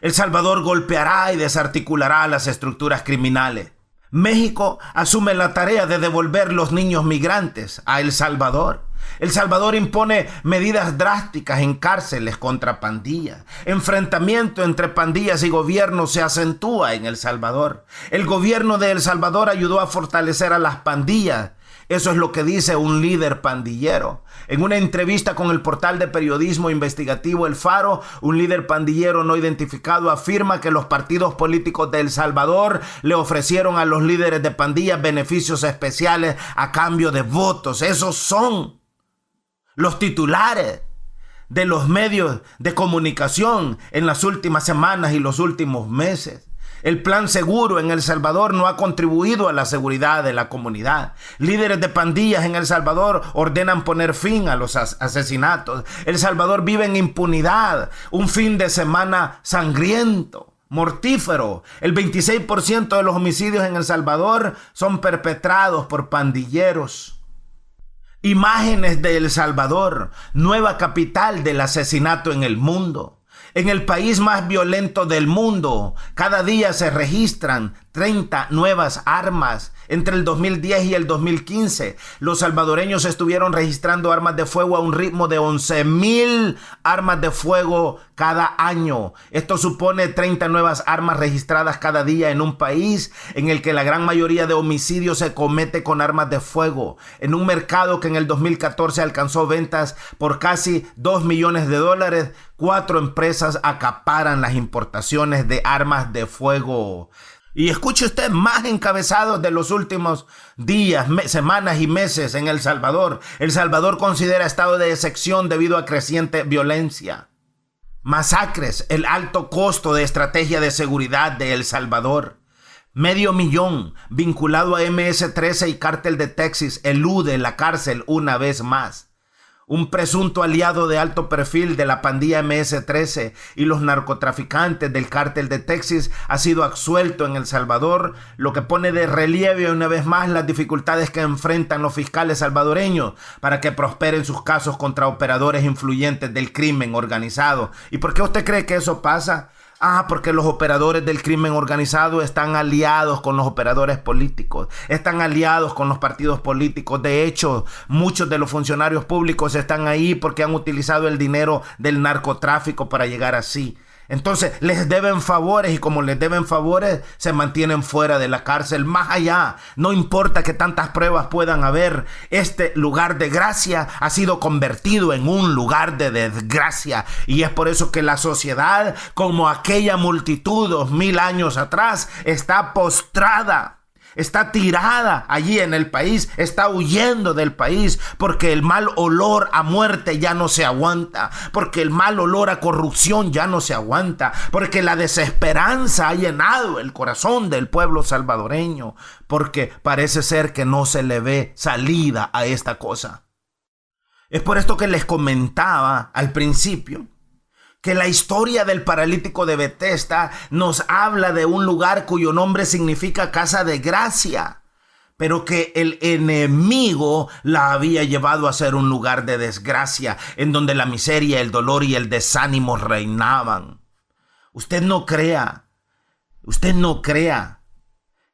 El Salvador golpeará y desarticulará las estructuras criminales. México asume la tarea de devolver los niños migrantes a El Salvador. El Salvador impone medidas drásticas en cárceles contra pandillas. Enfrentamiento entre pandillas y gobierno se acentúa en El Salvador. El gobierno de El Salvador ayudó a fortalecer a las pandillas. Eso es lo que dice un líder pandillero. En una entrevista con el portal de periodismo investigativo El Faro, un líder pandillero no identificado afirma que los partidos políticos de El Salvador le ofrecieron a los líderes de pandillas beneficios especiales a cambio de votos. Esos son los titulares de los medios de comunicación en las últimas semanas y los últimos meses. El plan seguro en El Salvador no ha contribuido a la seguridad de la comunidad. Líderes de pandillas en El Salvador ordenan poner fin a los asesinatos. El Salvador vive en impunidad. Un fin de semana sangriento, mortífero. El 26% de los homicidios en El Salvador son perpetrados por pandilleros. Imágenes de El Salvador, nueva capital del asesinato en el mundo. En el país más violento del mundo, cada día se registran 30 nuevas armas. Entre el 2010 y el 2015, los salvadoreños estuvieron registrando armas de fuego a un ritmo de 11,000 armas de fuego cada año. Esto supone 30 nuevas armas registradas cada día en un país en el que la gran mayoría de homicidios se comete con armas de fuego. En un mercado que en el 2014 alcanzó ventas por casi $2 millones, 4 empresas acaparan las importaciones de armas de fuego. Y escuche usted más encabezados de los últimos días, semanas y meses en El Salvador. El Salvador considera estado de excepción debido a creciente violencia. Masacres, el alto costo de estrategia de seguridad de El Salvador. 500,000 vinculado a MS-13 y Cártel de Texas elude la cárcel una vez más. Un presunto aliado de alto perfil de la pandilla MS-13 y los narcotraficantes del Cártel de Texas ha sido absuelto en El Salvador, lo que pone de relieve una vez más las dificultades que enfrentan los fiscales salvadoreños para que prosperen sus casos contra operadores influyentes del crimen organizado. ¿Y por qué usted cree que eso pasa? Porque los operadores del crimen organizado están aliados con los operadores políticos, están aliados con los partidos políticos. De hecho, muchos de los funcionarios públicos están ahí porque han utilizado el dinero del narcotráfico para llegar así. Entonces les deben favores y como les deben favores se mantienen fuera de la cárcel. Más allá, no importa que tantas pruebas puedan haber, este lugar de gracia ha sido convertido en un lugar de desgracia. Y es por eso que la sociedad, como aquella multitud 2000 años atrás, está postrada. Está tirada allí en el país, está huyendo del país porque el mal olor a muerte ya no se aguanta, porque el mal olor a corrupción ya no se aguanta, porque la desesperanza ha llenado el corazón del pueblo salvadoreño, porque parece ser que no se le ve salida a esta cosa. Es por esto que les comentaba al principio que la historia del paralítico de Betesda nos habla de un lugar cuyo nombre significa casa de gracia, pero que el enemigo la había llevado a ser un lugar de desgracia, en donde la miseria, el dolor y el desánimo reinaban. Usted no crea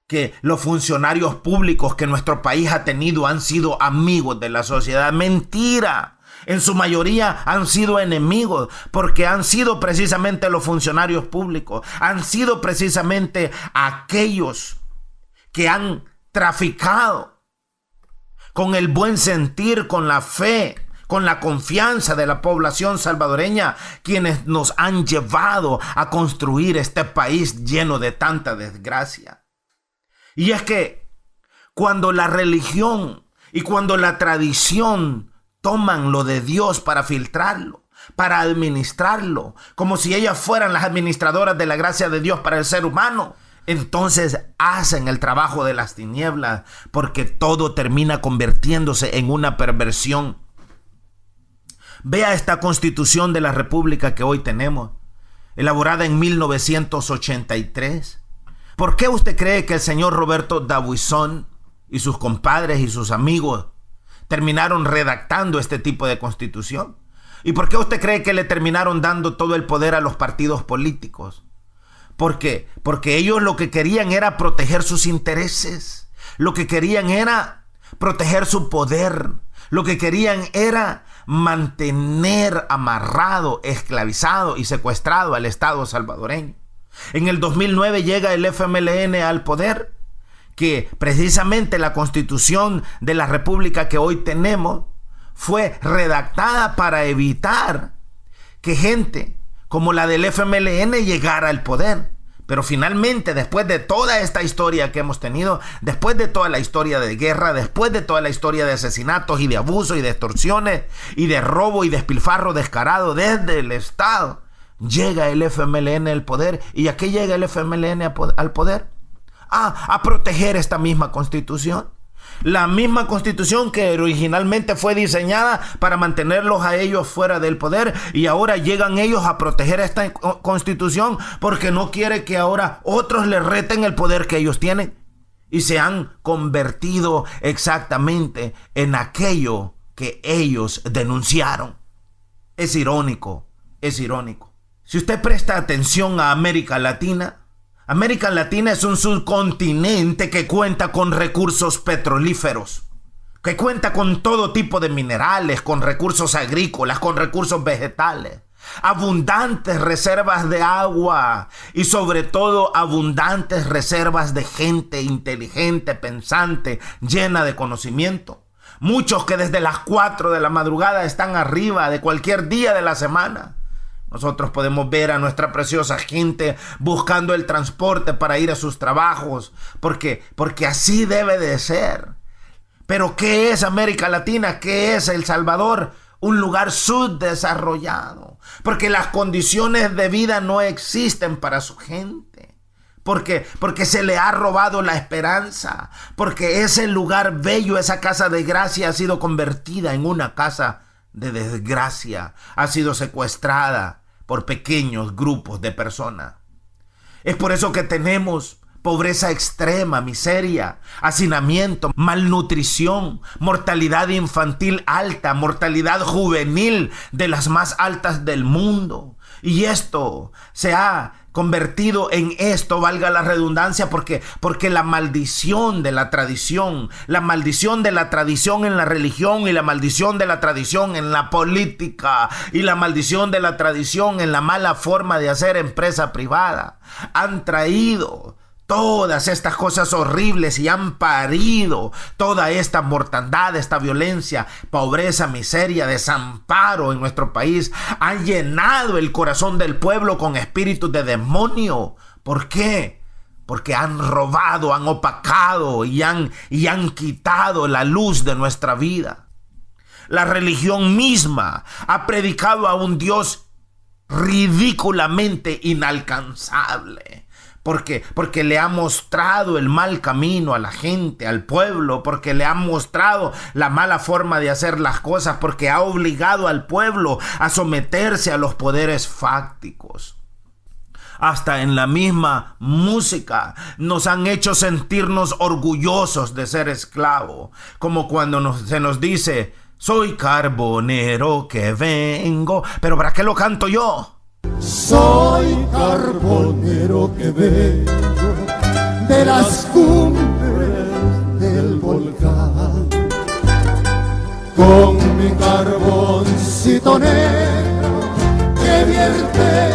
que los funcionarios públicos que nuestro país ha tenido han sido amigos de la sociedad. Mentira. En su mayoría han sido enemigos porque han sido precisamente los funcionarios públicos, han sido precisamente aquellos que han traficado con el buen sentir, con la fe, con la confianza de la población salvadoreña, quienes nos han llevado a construir este país lleno de tanta desgracia. Y es que cuando la religión y cuando la tradición toman lo de Dios para filtrarlo, para administrarlo, como si ellas fueran las administradoras de la gracia de Dios para el ser humano, entonces hacen el trabajo de las tinieblas, porque todo termina convirtiéndose en una perversión. Vea esta Constitución de la República que hoy tenemos, elaborada en 1983. ¿Por qué usted cree que el señor Roberto D'Aubuisson y sus compadres y sus amigos terminaron redactando este tipo de constitución? ¿Y por qué usted cree que le terminaron dando todo el poder a los partidos políticos? ¿Por qué? Porque ellos lo que querían era proteger sus intereses, lo que querían era proteger su poder, lo que querían era mantener amarrado, esclavizado y secuestrado al Estado salvadoreño. En el 2009 llega el FMLN al poder, que precisamente la Constitución de la República que hoy tenemos fue redactada para evitar que gente como la del FMLN llegara al poder. Pero finalmente, después de toda esta historia que hemos tenido, después de toda la historia de guerra, después de toda la historia de asesinatos y de abusos y de extorsiones y de robo y despilfarro descarado desde el Estado, llega el FMLN al poder. ¿Y a qué llega el FMLN al poder? A proteger esta misma Constitución. La misma Constitución que originalmente fue diseñada para mantenerlos a ellos fuera del poder, y ahora llegan ellos a proteger esta Constitución porque no quiere que ahora otros le reten el poder que ellos tienen, y se han convertido exactamente en aquello que ellos denunciaron. Es irónico, es irónico. Si usted presta atención a América Latina, América Latina es un subcontinente que cuenta con recursos petrolíferos, que cuenta con todo tipo de minerales, con recursos agrícolas, con recursos vegetales, abundantes reservas de agua y sobre todo abundantes reservas de gente inteligente, pensante, llena de conocimiento. Muchos que desde las 4 de la madrugada están arriba de cualquier día de la semana. Nosotros podemos ver a nuestra preciosa gente buscando el transporte para ir a sus trabajos, porque así debe de ser. Pero ¿qué es América Latina? ¿Qué es El Salvador? Un lugar subdesarrollado, porque las condiciones de vida no existen para su gente, porque se le ha robado la esperanza, porque ese lugar bello, esa casa de gracia ha sido convertida en una casa de desgracia, ha sido secuestrada por pequeños grupos de personas. Es por eso que tenemos pobreza extrema, miseria, hacinamiento, malnutrición, mortalidad infantil alta, mortalidad juvenil de las más altas del mundo. Y esto se ha convertido en esto, valga la redundancia, porque la maldición de la tradición en la religión y la maldición de la tradición en la política y la maldición de la tradición en la mala forma de hacer empresa privada han traído todas estas cosas horribles y han parido toda esta mortandad, esta violencia, pobreza, miseria, desamparo en nuestro país. Han llenado el corazón del pueblo con espíritus de demonio. ¿Por qué? Porque han robado, han opacado y han quitado la luz de nuestra vida. La religión misma ha predicado a un Dios ridículamente inalcanzable. Porque le ha mostrado el mal camino a la gente, al pueblo, porque le ha mostrado la mala forma de hacer las cosas, porque ha obligado al pueblo a someterse a los poderes fácticos. Hasta en la misma música nos han hecho sentirnos orgullosos de ser esclavos, como cuando se nos dice: soy carbonero que vengo, pero ¿para qué lo canto yo? Soy carbonero que vengo de las cumbres del volcán, con mi carboncito negro que vierte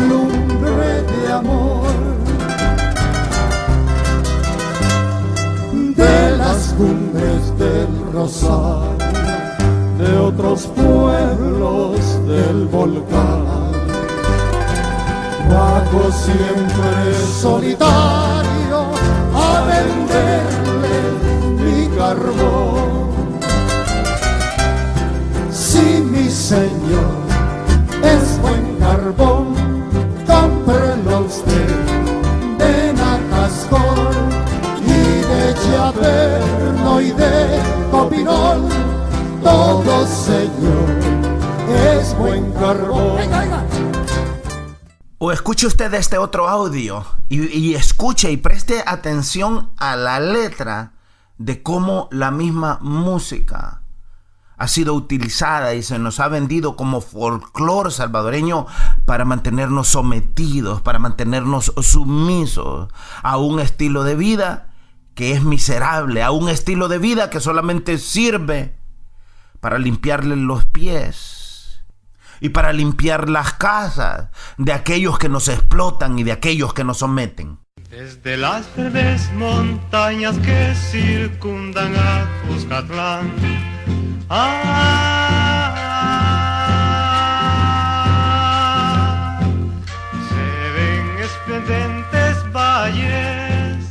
lumbre de amor. De las cumbres del Rosario, de otros pueblos del volcán, bajo siempre solitario a venderle mi carbón. Si mi señor es buen carbón, cómprelo usted de Nacascor y de Chaverno y de Copinol. Todo señor es buen carbón. O escuche usted este otro audio y escuche y preste atención a la letra de cómo la misma música ha sido utilizada y se nos ha vendido como folclore salvadoreño para mantenernos sometidos, para mantenernos sumisos a un estilo de vida que es miserable, a un estilo de vida que solamente sirve para limpiarle los pies y para limpiar las casas de aquellos que nos explotan y de aquellos que nos someten. Desde las verdes montañas que circundan a Cuscatlán, se ven esplendentes valles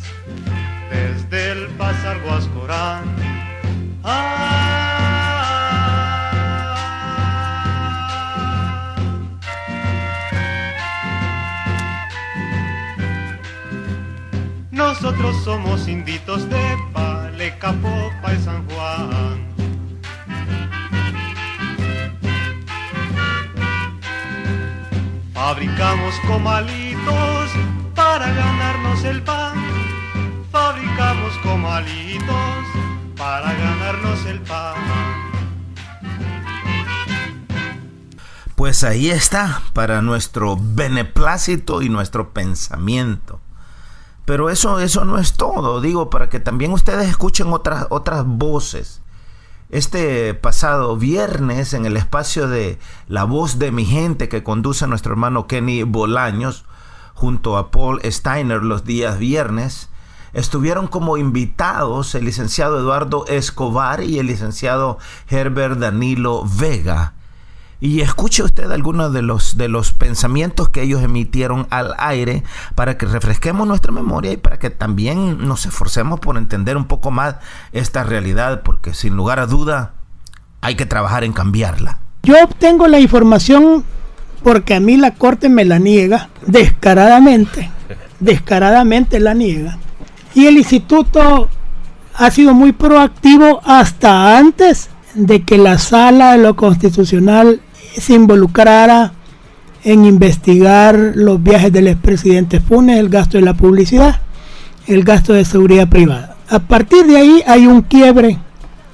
desde el Pasar Guascorán. Nosotros somos inditos de Palecapopa y San Juan. Fabricamos comalitos para ganarnos el pan. Fabricamos comalitos para ganarnos el pan. Pues ahí está, para nuestro beneplácito y nuestro pensamiento. Pero eso no es todo, digo, para que también ustedes escuchen otras voces. Este pasado viernes, en el espacio de La Voz de mi Gente, que conduce nuestro hermano Kenny Bolaños, junto a Paul Steiner los días viernes, estuvieron como invitados el licenciado Eduardo Escobar y el licenciado Herbert Danilo Vega. Y escuche usted algunos de los pensamientos que ellos emitieron al aire para que refresquemos nuestra memoria y para que también nos esforcemos por entender un poco más esta realidad, porque sin lugar a duda hay que trabajar en cambiarla. Yo obtengo la información porque a mí la Corte me la niega, descaradamente la niega. Y el instituto ha sido muy proactivo hasta antes de que la Sala de lo Constitucional se involucrara en investigar los viajes del expresidente Funes, el gasto de la publicidad, el gasto de seguridad privada. A partir de ahí hay un quiebre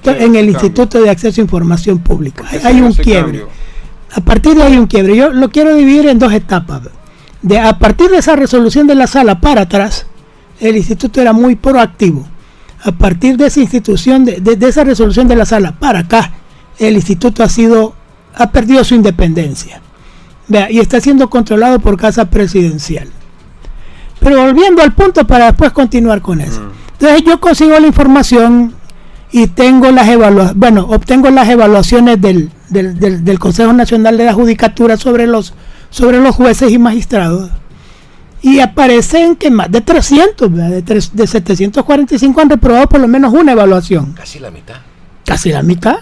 en el Instituto de Acceso a Información Pública. Hay un quiebre. A partir de ahí hay un quiebre. Yo lo quiero dividir en dos etapas. A partir de esa resolución de la Sala para atrás, el instituto era muy proactivo. A partir de esa institución, de esa resolución de la Sala para acá, el instituto ha perdido su independencia. Y está siendo controlado por Casa Presidencial. Pero volviendo al punto para después continuar con eso. Entonces yo consigo la información y tengo obtengo las evaluaciones del Consejo Nacional de la Judicatura sobre los jueces y magistrados. Y aparecen que más de 300, de 745 han reprobado por lo menos una evaluación. Casi la mitad. Casi la mitad.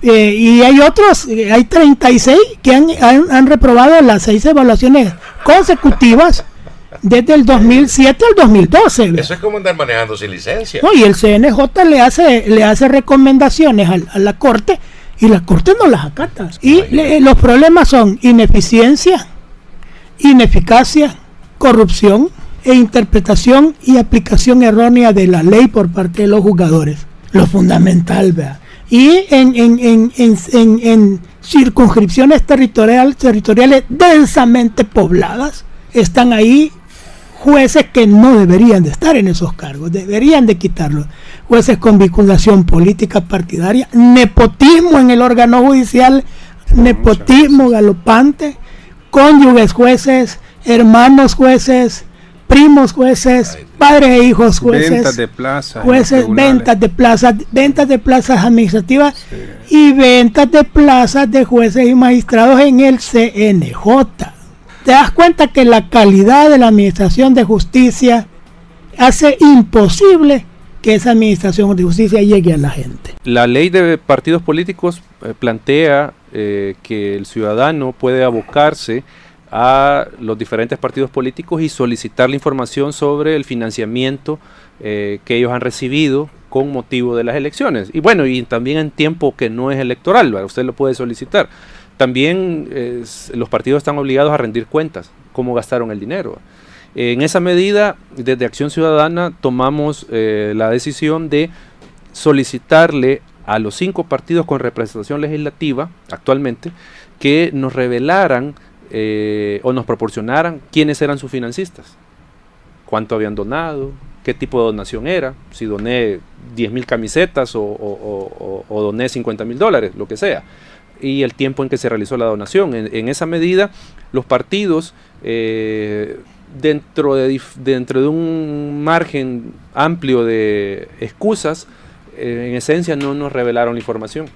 Y hay otros, hay 36 que han reprobado las 6 evaluaciones consecutivas desde el 2007 al 2012. Eso es como andar manejando sin licencia. No, y el CNJ le hace recomendaciones a la Corte y la Corte no las acata. Y los problemas son ineficiencia, ineficacia, corrupción e interpretación y aplicación errónea de la ley por parte de los juzgadores. Lo fundamental, ¿verdad? Y en circunscripciones territoriales densamente pobladas están ahí jueces que no deberían de estar en esos cargos, deberían de quitarlos. Jueces con vinculación política partidaria, nepotismo en el órgano judicial, nepotismo galopante, cónyuges jueces, hermanos jueces, primos jueces, padres e hijos jueces, ventas de plazas, jueces, ventas de plazas administrativas, sí, y ventas de plazas de jueces y magistrados en el CNJ. Te das cuenta que la calidad de la administración de justicia hace imposible que esa administración de justicia llegue a la gente. La ley de partidos políticos plantea que el ciudadano puede abocarse a los diferentes partidos políticos y solicitar la información sobre el financiamiento que ellos han recibido con motivo de las elecciones. Y bueno, y también en tiempo que no es electoral, ¿verdad? Usted lo puede solicitar. También los partidos están obligados a rendir cuentas, cómo gastaron el dinero. En esa medida, desde Acción Ciudadana tomamos la decisión de solicitarle a los 5 partidos con representación legislativa actualmente que nos revelaran o nos proporcionaran quiénes eran sus financistas, cuánto habían donado, qué tipo de donación era, si doné 10,000 camisetas o doné $50,000, lo que sea, y el tiempo en que se realizó la donación. En esa medida, los partidos, dentro de un margen amplio de excusas, en esencia no nos revelaron la información.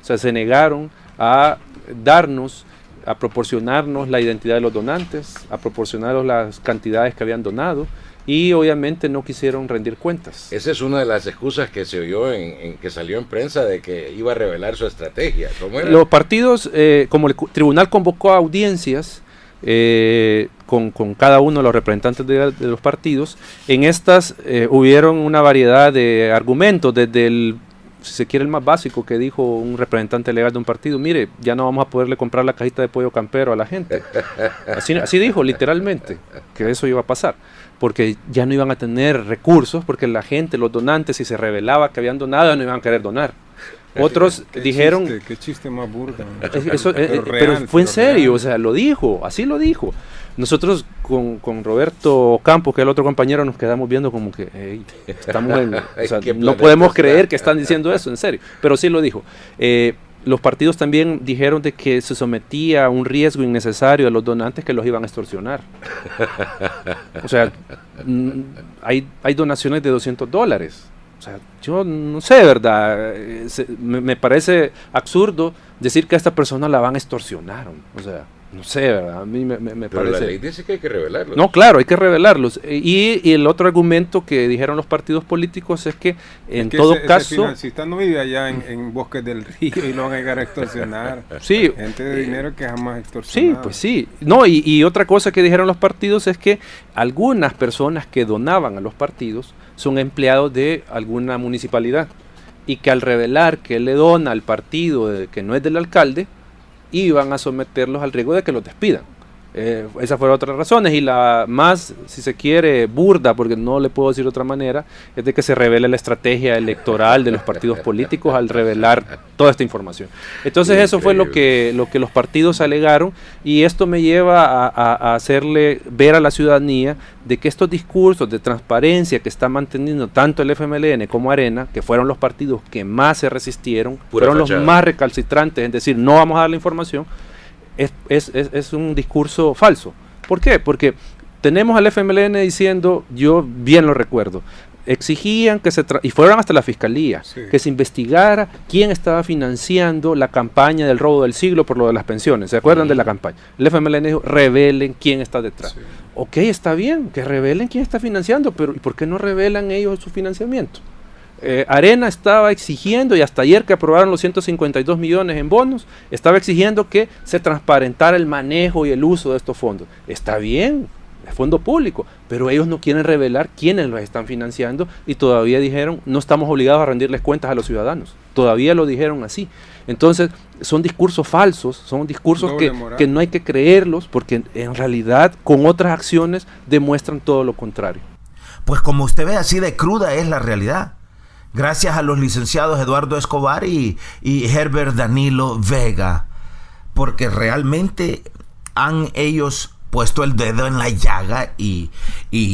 O sea, se negaron a darnos, a proporcionarnos la identidad de los donantes, a proporcionarnos las cantidades que habían donado, y obviamente no quisieron rendir cuentas. Esa es una de las excusas que se oyó que salió en prensa de que iba a revelar su estrategia. ¿Cómo era? Los partidos, como el tribunal convocó a audiencias con cada uno de los representantes de los partidos, en estas hubieron una variedad de argumentos, desde el, si se quiere, el más básico, que dijo un representante legal de un partido: mire, ya no vamos a poderle comprar la cajita de pollo campero a la gente. Así dijo literalmente, que eso iba a pasar, porque ya no iban a tener recursos, porque la gente, los donantes, si se revelaba que habían donado, no iban a querer donar. Otros dijeron... Qué chiste más burdo. Pero fue en serio, o sea, lo dijo, así lo dijo. Nosotros con Roberto Campos, que es el otro compañero, nos quedamos viendo como que hey, estamos en, o sea, no podemos creer que están diciendo eso, en serio, pero sí lo dijo. Los partidos también dijeron de que se sometía a un riesgo innecesario a los donantes que los iban a extorsionar. O sea, hay donaciones de $200. O sea, yo no sé, ¿verdad? Me parece absurdo decir que a esta persona la van a extorsionar. O sea, no sé, ¿verdad? A mí me Pero parece... la ley dice que hay que revelarlos. No, claro, hay que revelarlos. Y el otro argumento que dijeron los partidos políticos es que en todo caso... Ese financista no vive allá en Bosques del Río y lo van a llegar a extorsionar. Sí. Gente de dinero que jamás extorsionado. Sí, pues sí. No, y otra cosa que dijeron los partidos es que algunas personas que donaban a los partidos son empleados de alguna municipalidad y que al revelar que él le dona al partido que no es del alcalde, iban a someterlos al riesgo de que los despidan. Esas fueron otras razones, y la más, si se quiere, burda, porque no le puedo decir de otra manera, es de que se revele la estrategia electoral de los partidos políticos al revelar toda esta información. Entonces eso fue lo que los partidos alegaron, y esto me lleva a hacerle ver a la ciudadanía de que estos discursos de transparencia que está manteniendo tanto el FMLN como Arena, que fueron los partidos que más se resistieron, fueron los más recalcitrantes, es decir, no vamos a dar la información, es un discurso falso. ¿Por qué? Porque tenemos al FMLN diciendo, yo bien lo recuerdo, exigían que y fueron hasta la fiscalía, sí, que se investigara quién estaba financiando la campaña del robo del siglo por lo de las pensiones. ¿Se acuerdan de la campaña? El FMLN dijo, revelen quién está detrás. Sí. Ok, está bien, que revelen quién está financiando, pero ¿y por qué no revelan ellos su financiamiento? Arena estaba exigiendo, y hasta ayer que aprobaron los 152 millones en bonos, estaba exigiendo que se transparentara el manejo y el uso de estos fondos. Está bien, es fondo público, pero ellos no quieren revelar quiénes los están financiando, y todavía dijeron, no estamos obligados a rendirles cuentas a los ciudadanos. Todavía lo dijeron así. Entonces, son discursos falsos, son discursos que no hay que creerlos, porque en realidad con otras acciones demuestran todo lo contrario. Pues como usted ve, así de cruda es la realidad. Gracias a los licenciados Eduardo Escobar y Herbert Danilo Vega, porque realmente han ellos puesto el dedo en la llaga y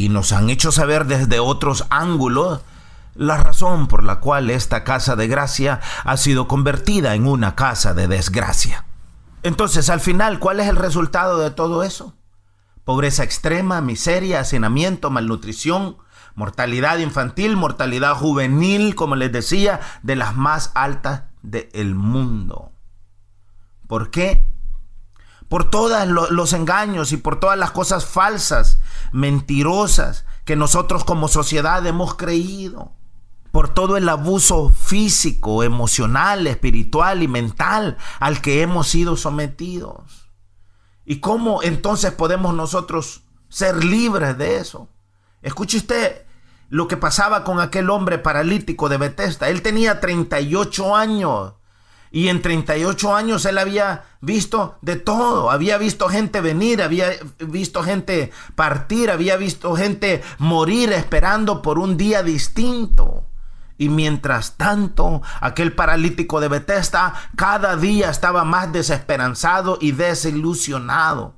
nos han hecho saber desde otros ángulos la razón por la cual esta casa de gracia ha sido convertida en una casa de desgracia. Entonces, al final, ¿cuál es el resultado de todo eso? Pobreza extrema, miseria, hacinamiento, malnutrición, mortalidad infantil, mortalidad juvenil, como les decía, de las más altas del mundo. ¿Por qué? Por todos los engaños y por todas las cosas falsas, mentirosas, que nosotros como sociedad hemos creído. Por todo el abuso físico, emocional, espiritual y mental al que hemos sido sometidos. ¿Y cómo entonces podemos nosotros ser libres de eso? Escuche usted lo que pasaba con aquel hombre paralítico de Bethesda. Él tenía 38 años. Y en 38 años él había visto de todo. Había visto gente venir, había visto gente partir, había visto gente morir esperando por un día distinto. Y mientras tanto, aquel paralítico de Bethesda cada día estaba más desesperanzado y desilusionado.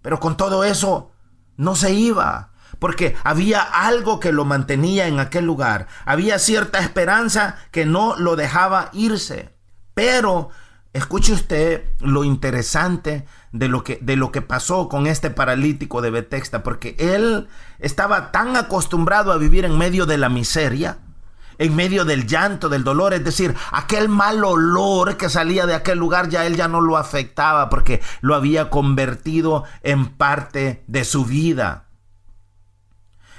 Pero con todo eso no se iba, porque había algo que lo mantenía en aquel lugar. Había cierta esperanza que no lo dejaba irse. Pero escuche usted lo interesante de lo que pasó con este paralítico de Bethesda, porque él estaba tan acostumbrado a vivir en medio de la miseria, en medio del llanto, del dolor, es decir, aquel mal olor que salía de aquel lugar él ya no lo afectaba, porque lo había convertido en parte de su vida.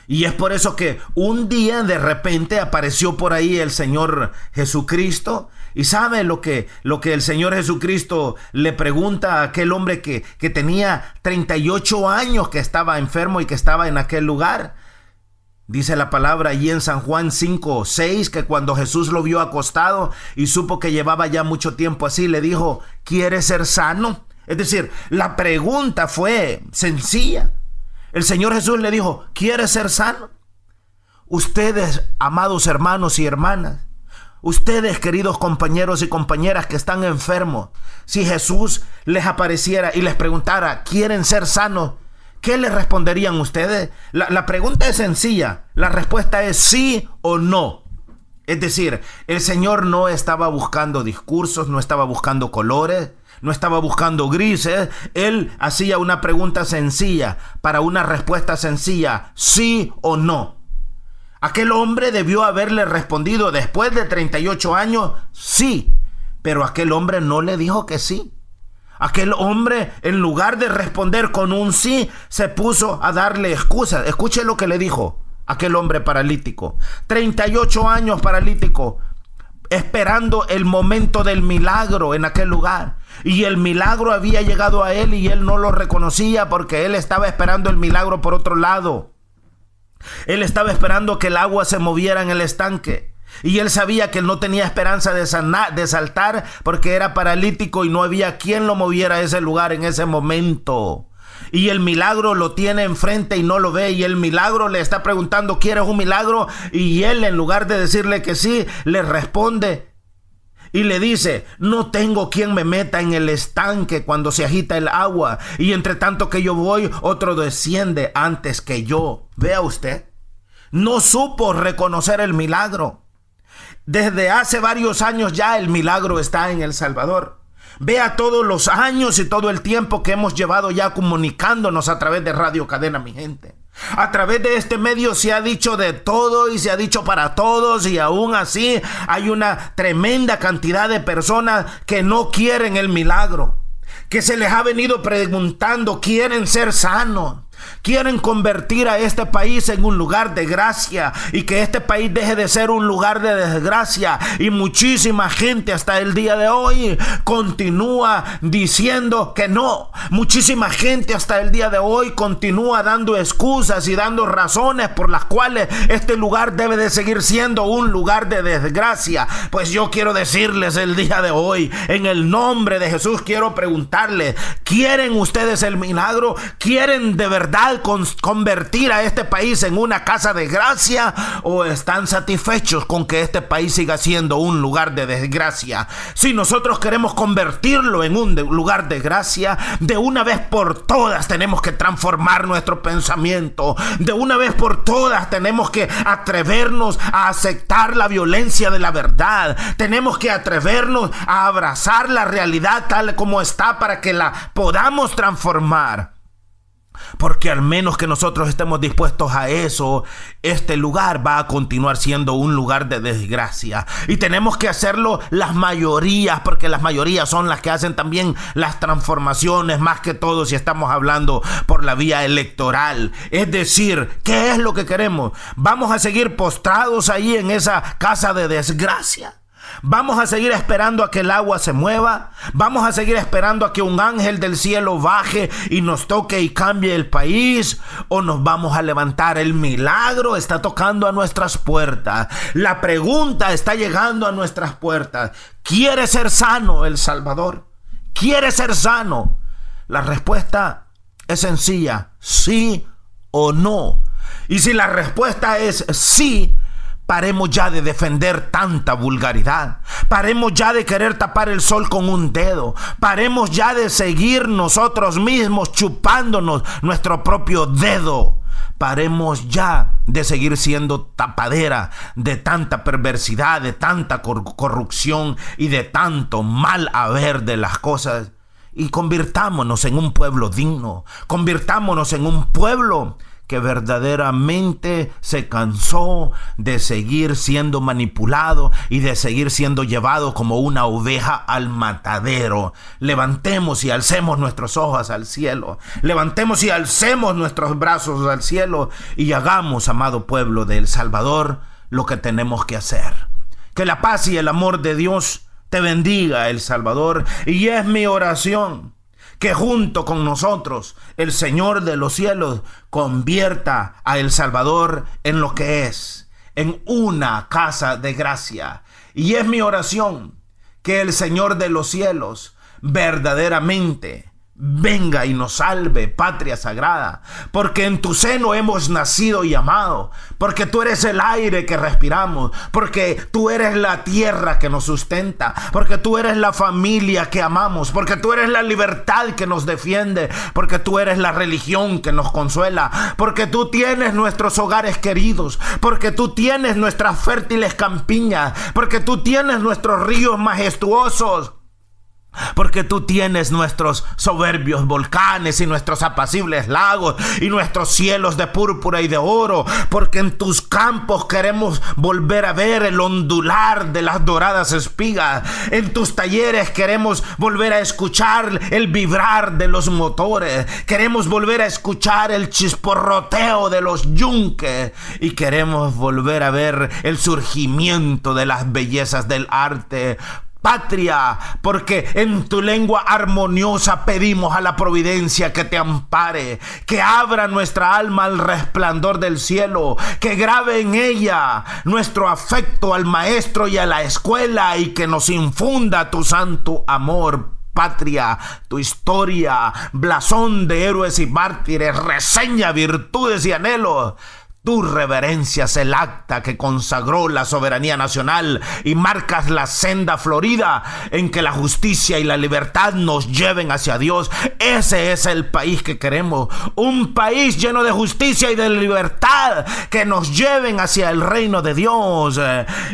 Y es por eso que un día de repente apareció por ahí el Señor Jesucristo. Y sabe lo que el Señor Jesucristo le pregunta a aquel hombre que tenía 38 años, que estaba enfermo y que estaba en aquel lugar. Dice la palabra allí en San Juan 5:6 que cuando Jesús lo vio acostado y supo que llevaba ya mucho tiempo así, le dijo, ¿quieres ser sano? Es decir, la pregunta fue sencilla. El Señor Jesús le dijo, ¿quieres ser sano? Ustedes, amados hermanos y hermanas, Ustedes, queridos compañeros y compañeras que están enfermos, si Jesús les apareciera y les preguntara, ¿quieren ser sanos? ¿Qué les responderían ustedes? La pregunta es sencilla. La respuesta es sí o no. Es decir, el Señor no estaba buscando discursos, no estaba buscando colores, no estaba buscando grises. Él hacía una pregunta sencilla para una respuesta sencilla, sí o no. Aquel hombre debió haberle respondido después de 38 años, sí, pero aquel hombre no le dijo que sí. Aquel hombre, en lugar de responder con un sí, se puso a darle excusas. Escuche lo que le dijo aquel hombre paralítico. 38 años paralítico, esperando el momento del milagro en aquel lugar. Y el milagro había llegado a él y él no lo reconocía porque él estaba esperando el milagro por otro lado. Él estaba esperando que el agua se moviera en el estanque. Y él sabía que él no tenía esperanza de saltar porque era paralítico y no había quien lo moviera a ese lugar en ese momento. Y el milagro lo tiene enfrente y no lo ve. Y el milagro le está preguntando, ¿quieres un milagro? Y él, en lugar de decirle que sí, le responde y le dice, no tengo quien me meta en el estanque cuando se agita el agua. Y entre tanto que yo voy, otro desciende antes que yo. Vea usted, no supo reconocer el milagro. Desde hace varios años ya el milagro está en El Salvador. Vea todos los años y todo el tiempo que hemos llevado ya comunicándonos a través de Radio Cadena, mi gente. A través de este medio se ha dicho de todo y se ha dicho para todos, y aún así hay una tremenda cantidad de personas que no quieren el milagro, que se les ha venido preguntando, quieren ser sanos, quieren convertir a este país en un lugar de gracia y que este país deje de ser un lugar de desgracia. Y muchísima gente hasta el día de hoy continúa diciendo que no. Muchísima gente hasta el día de hoy continúa dando excusas y dando razones por las cuales este lugar debe de seguir siendo un lugar de desgracia. Pues yo quiero decirles el día de hoy, en el nombre de Jesús, quiero preguntarles, ¿quieren ustedes el milagro? ¿Quieren de verdad convertir a este país en una casa de gracia, o están satisfechos con que este país siga siendo un lugar de desgracia? Si nosotros queremos convertirlo en un lugar de gracia, de una vez por todas tenemos que transformar nuestro pensamiento. De una vez por todas tenemos que atrevernos a aceptar la violencia de la verdad. Tenemos que atrevernos a abrazar la realidad tal como está para que la podamos transformar. Porque al menos que nosotros estemos dispuestos a eso, este lugar va a continuar siendo un lugar de desgracia. Y tenemos que hacerlo las mayorías, porque las mayorías son las que hacen también las transformaciones, más que todo si estamos hablando por la vía electoral. Es decir, ¿qué es lo que queremos? ¿Vamos a seguir postrados ahí en esa casa de desgracia? ¿Vamos a seguir esperando a que el agua se mueva? ¿Vamos a seguir esperando a que un ángel del cielo baje y nos toque y cambie el país? ¿O nos vamos a levantar? El milagro está tocando a nuestras puertas. La pregunta está llegando a nuestras puertas. ¿Quiere ser sano El Salvador? ¿Quiere ser sano? La respuesta es sencilla, sí o no. Y si la respuesta es sí, paremos ya de defender tanta vulgaridad. Paremos ya de querer tapar el sol con un dedo. Paremos ya de seguir nosotros mismos chupándonos nuestro propio dedo. Paremos ya de seguir siendo tapadera de tanta perversidad, de tanta corrupción y de tanto mal haber de las cosas. Y convirtámonos en un pueblo digno. Convirtámonos en un pueblo que verdaderamente se cansó de seguir siendo manipulado y de seguir siendo llevado como una oveja al matadero. Levantemos y alcemos nuestros ojos al cielo. Levantemos y alcemos nuestros brazos al cielo y hagamos, amado pueblo de El Salvador, lo que tenemos que hacer. Que la paz y el amor de Dios te bendiga, El Salvador, y es mi oración que junto con nosotros el Señor de los cielos convierta a El Salvador en lo que es, en una casa de gracia. Y es mi oración que el Señor de los cielos verdaderamente venga y nos salve, patria sagrada, porque en tu seno hemos nacido y amado, porque tú eres el aire que respiramos, porque tú eres la tierra que nos sustenta, porque tú eres la familia que amamos, porque tú eres la libertad que nos defiende, porque tú eres la religión que nos consuela, porque tú tienes nuestros hogares queridos, porque tú tienes nuestras fértiles campiñas, porque tú tienes nuestros ríos majestuosos, porque tú tienes nuestros soberbios volcanes y nuestros apacibles lagos y nuestros cielos de púrpura y de oro, porque en tus campos queremos volver a ver el ondular de las doradas espigas, en tus talleres queremos volver a escuchar el vibrar de los motores, queremos volver a escuchar el chisporroteo de los yunques y queremos volver a ver el surgimiento de las bellezas del arte. Patria, porque en tu lengua armoniosa pedimos a la providencia que te ampare, que abra nuestra alma al resplandor del cielo, que grabe en ella nuestro afecto al maestro y a la escuela y que nos infunda tu santo amor. Patria, tu historia, blasón de héroes y mártires, reseña virtudes y anhelos. Tú reverencias el acta que consagró la soberanía nacional y marcas la senda florida en que la justicia y la libertad nos lleven hacia Dios. Ese es el país que queremos, un país lleno de justicia y de libertad, que nos lleven hacia el reino de Dios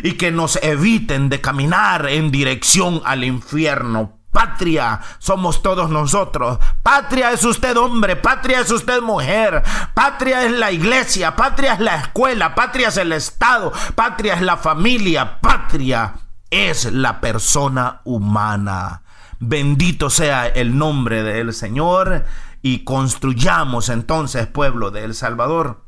y que nos eviten de caminar en dirección al infierno. Patria somos todos nosotros. Patria es usted hombre, patria es usted mujer, patria es la iglesia, patria es la escuela, patria es el Estado, patria es la familia, patria es la persona humana. Bendito sea el nombre del Señor y construyamos entonces, pueblo de El Salvador,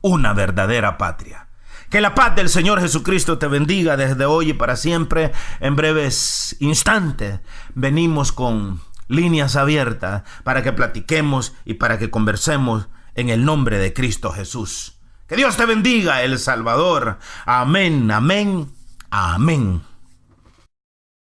una verdadera patria. Que la paz del Señor Jesucristo te bendiga desde hoy y para siempre. En breves instantes venimos con líneas abiertas para que platiquemos y para que conversemos en el nombre de Cristo Jesús. Que Dios te bendiga, El Salvador. Amén, amén, amén.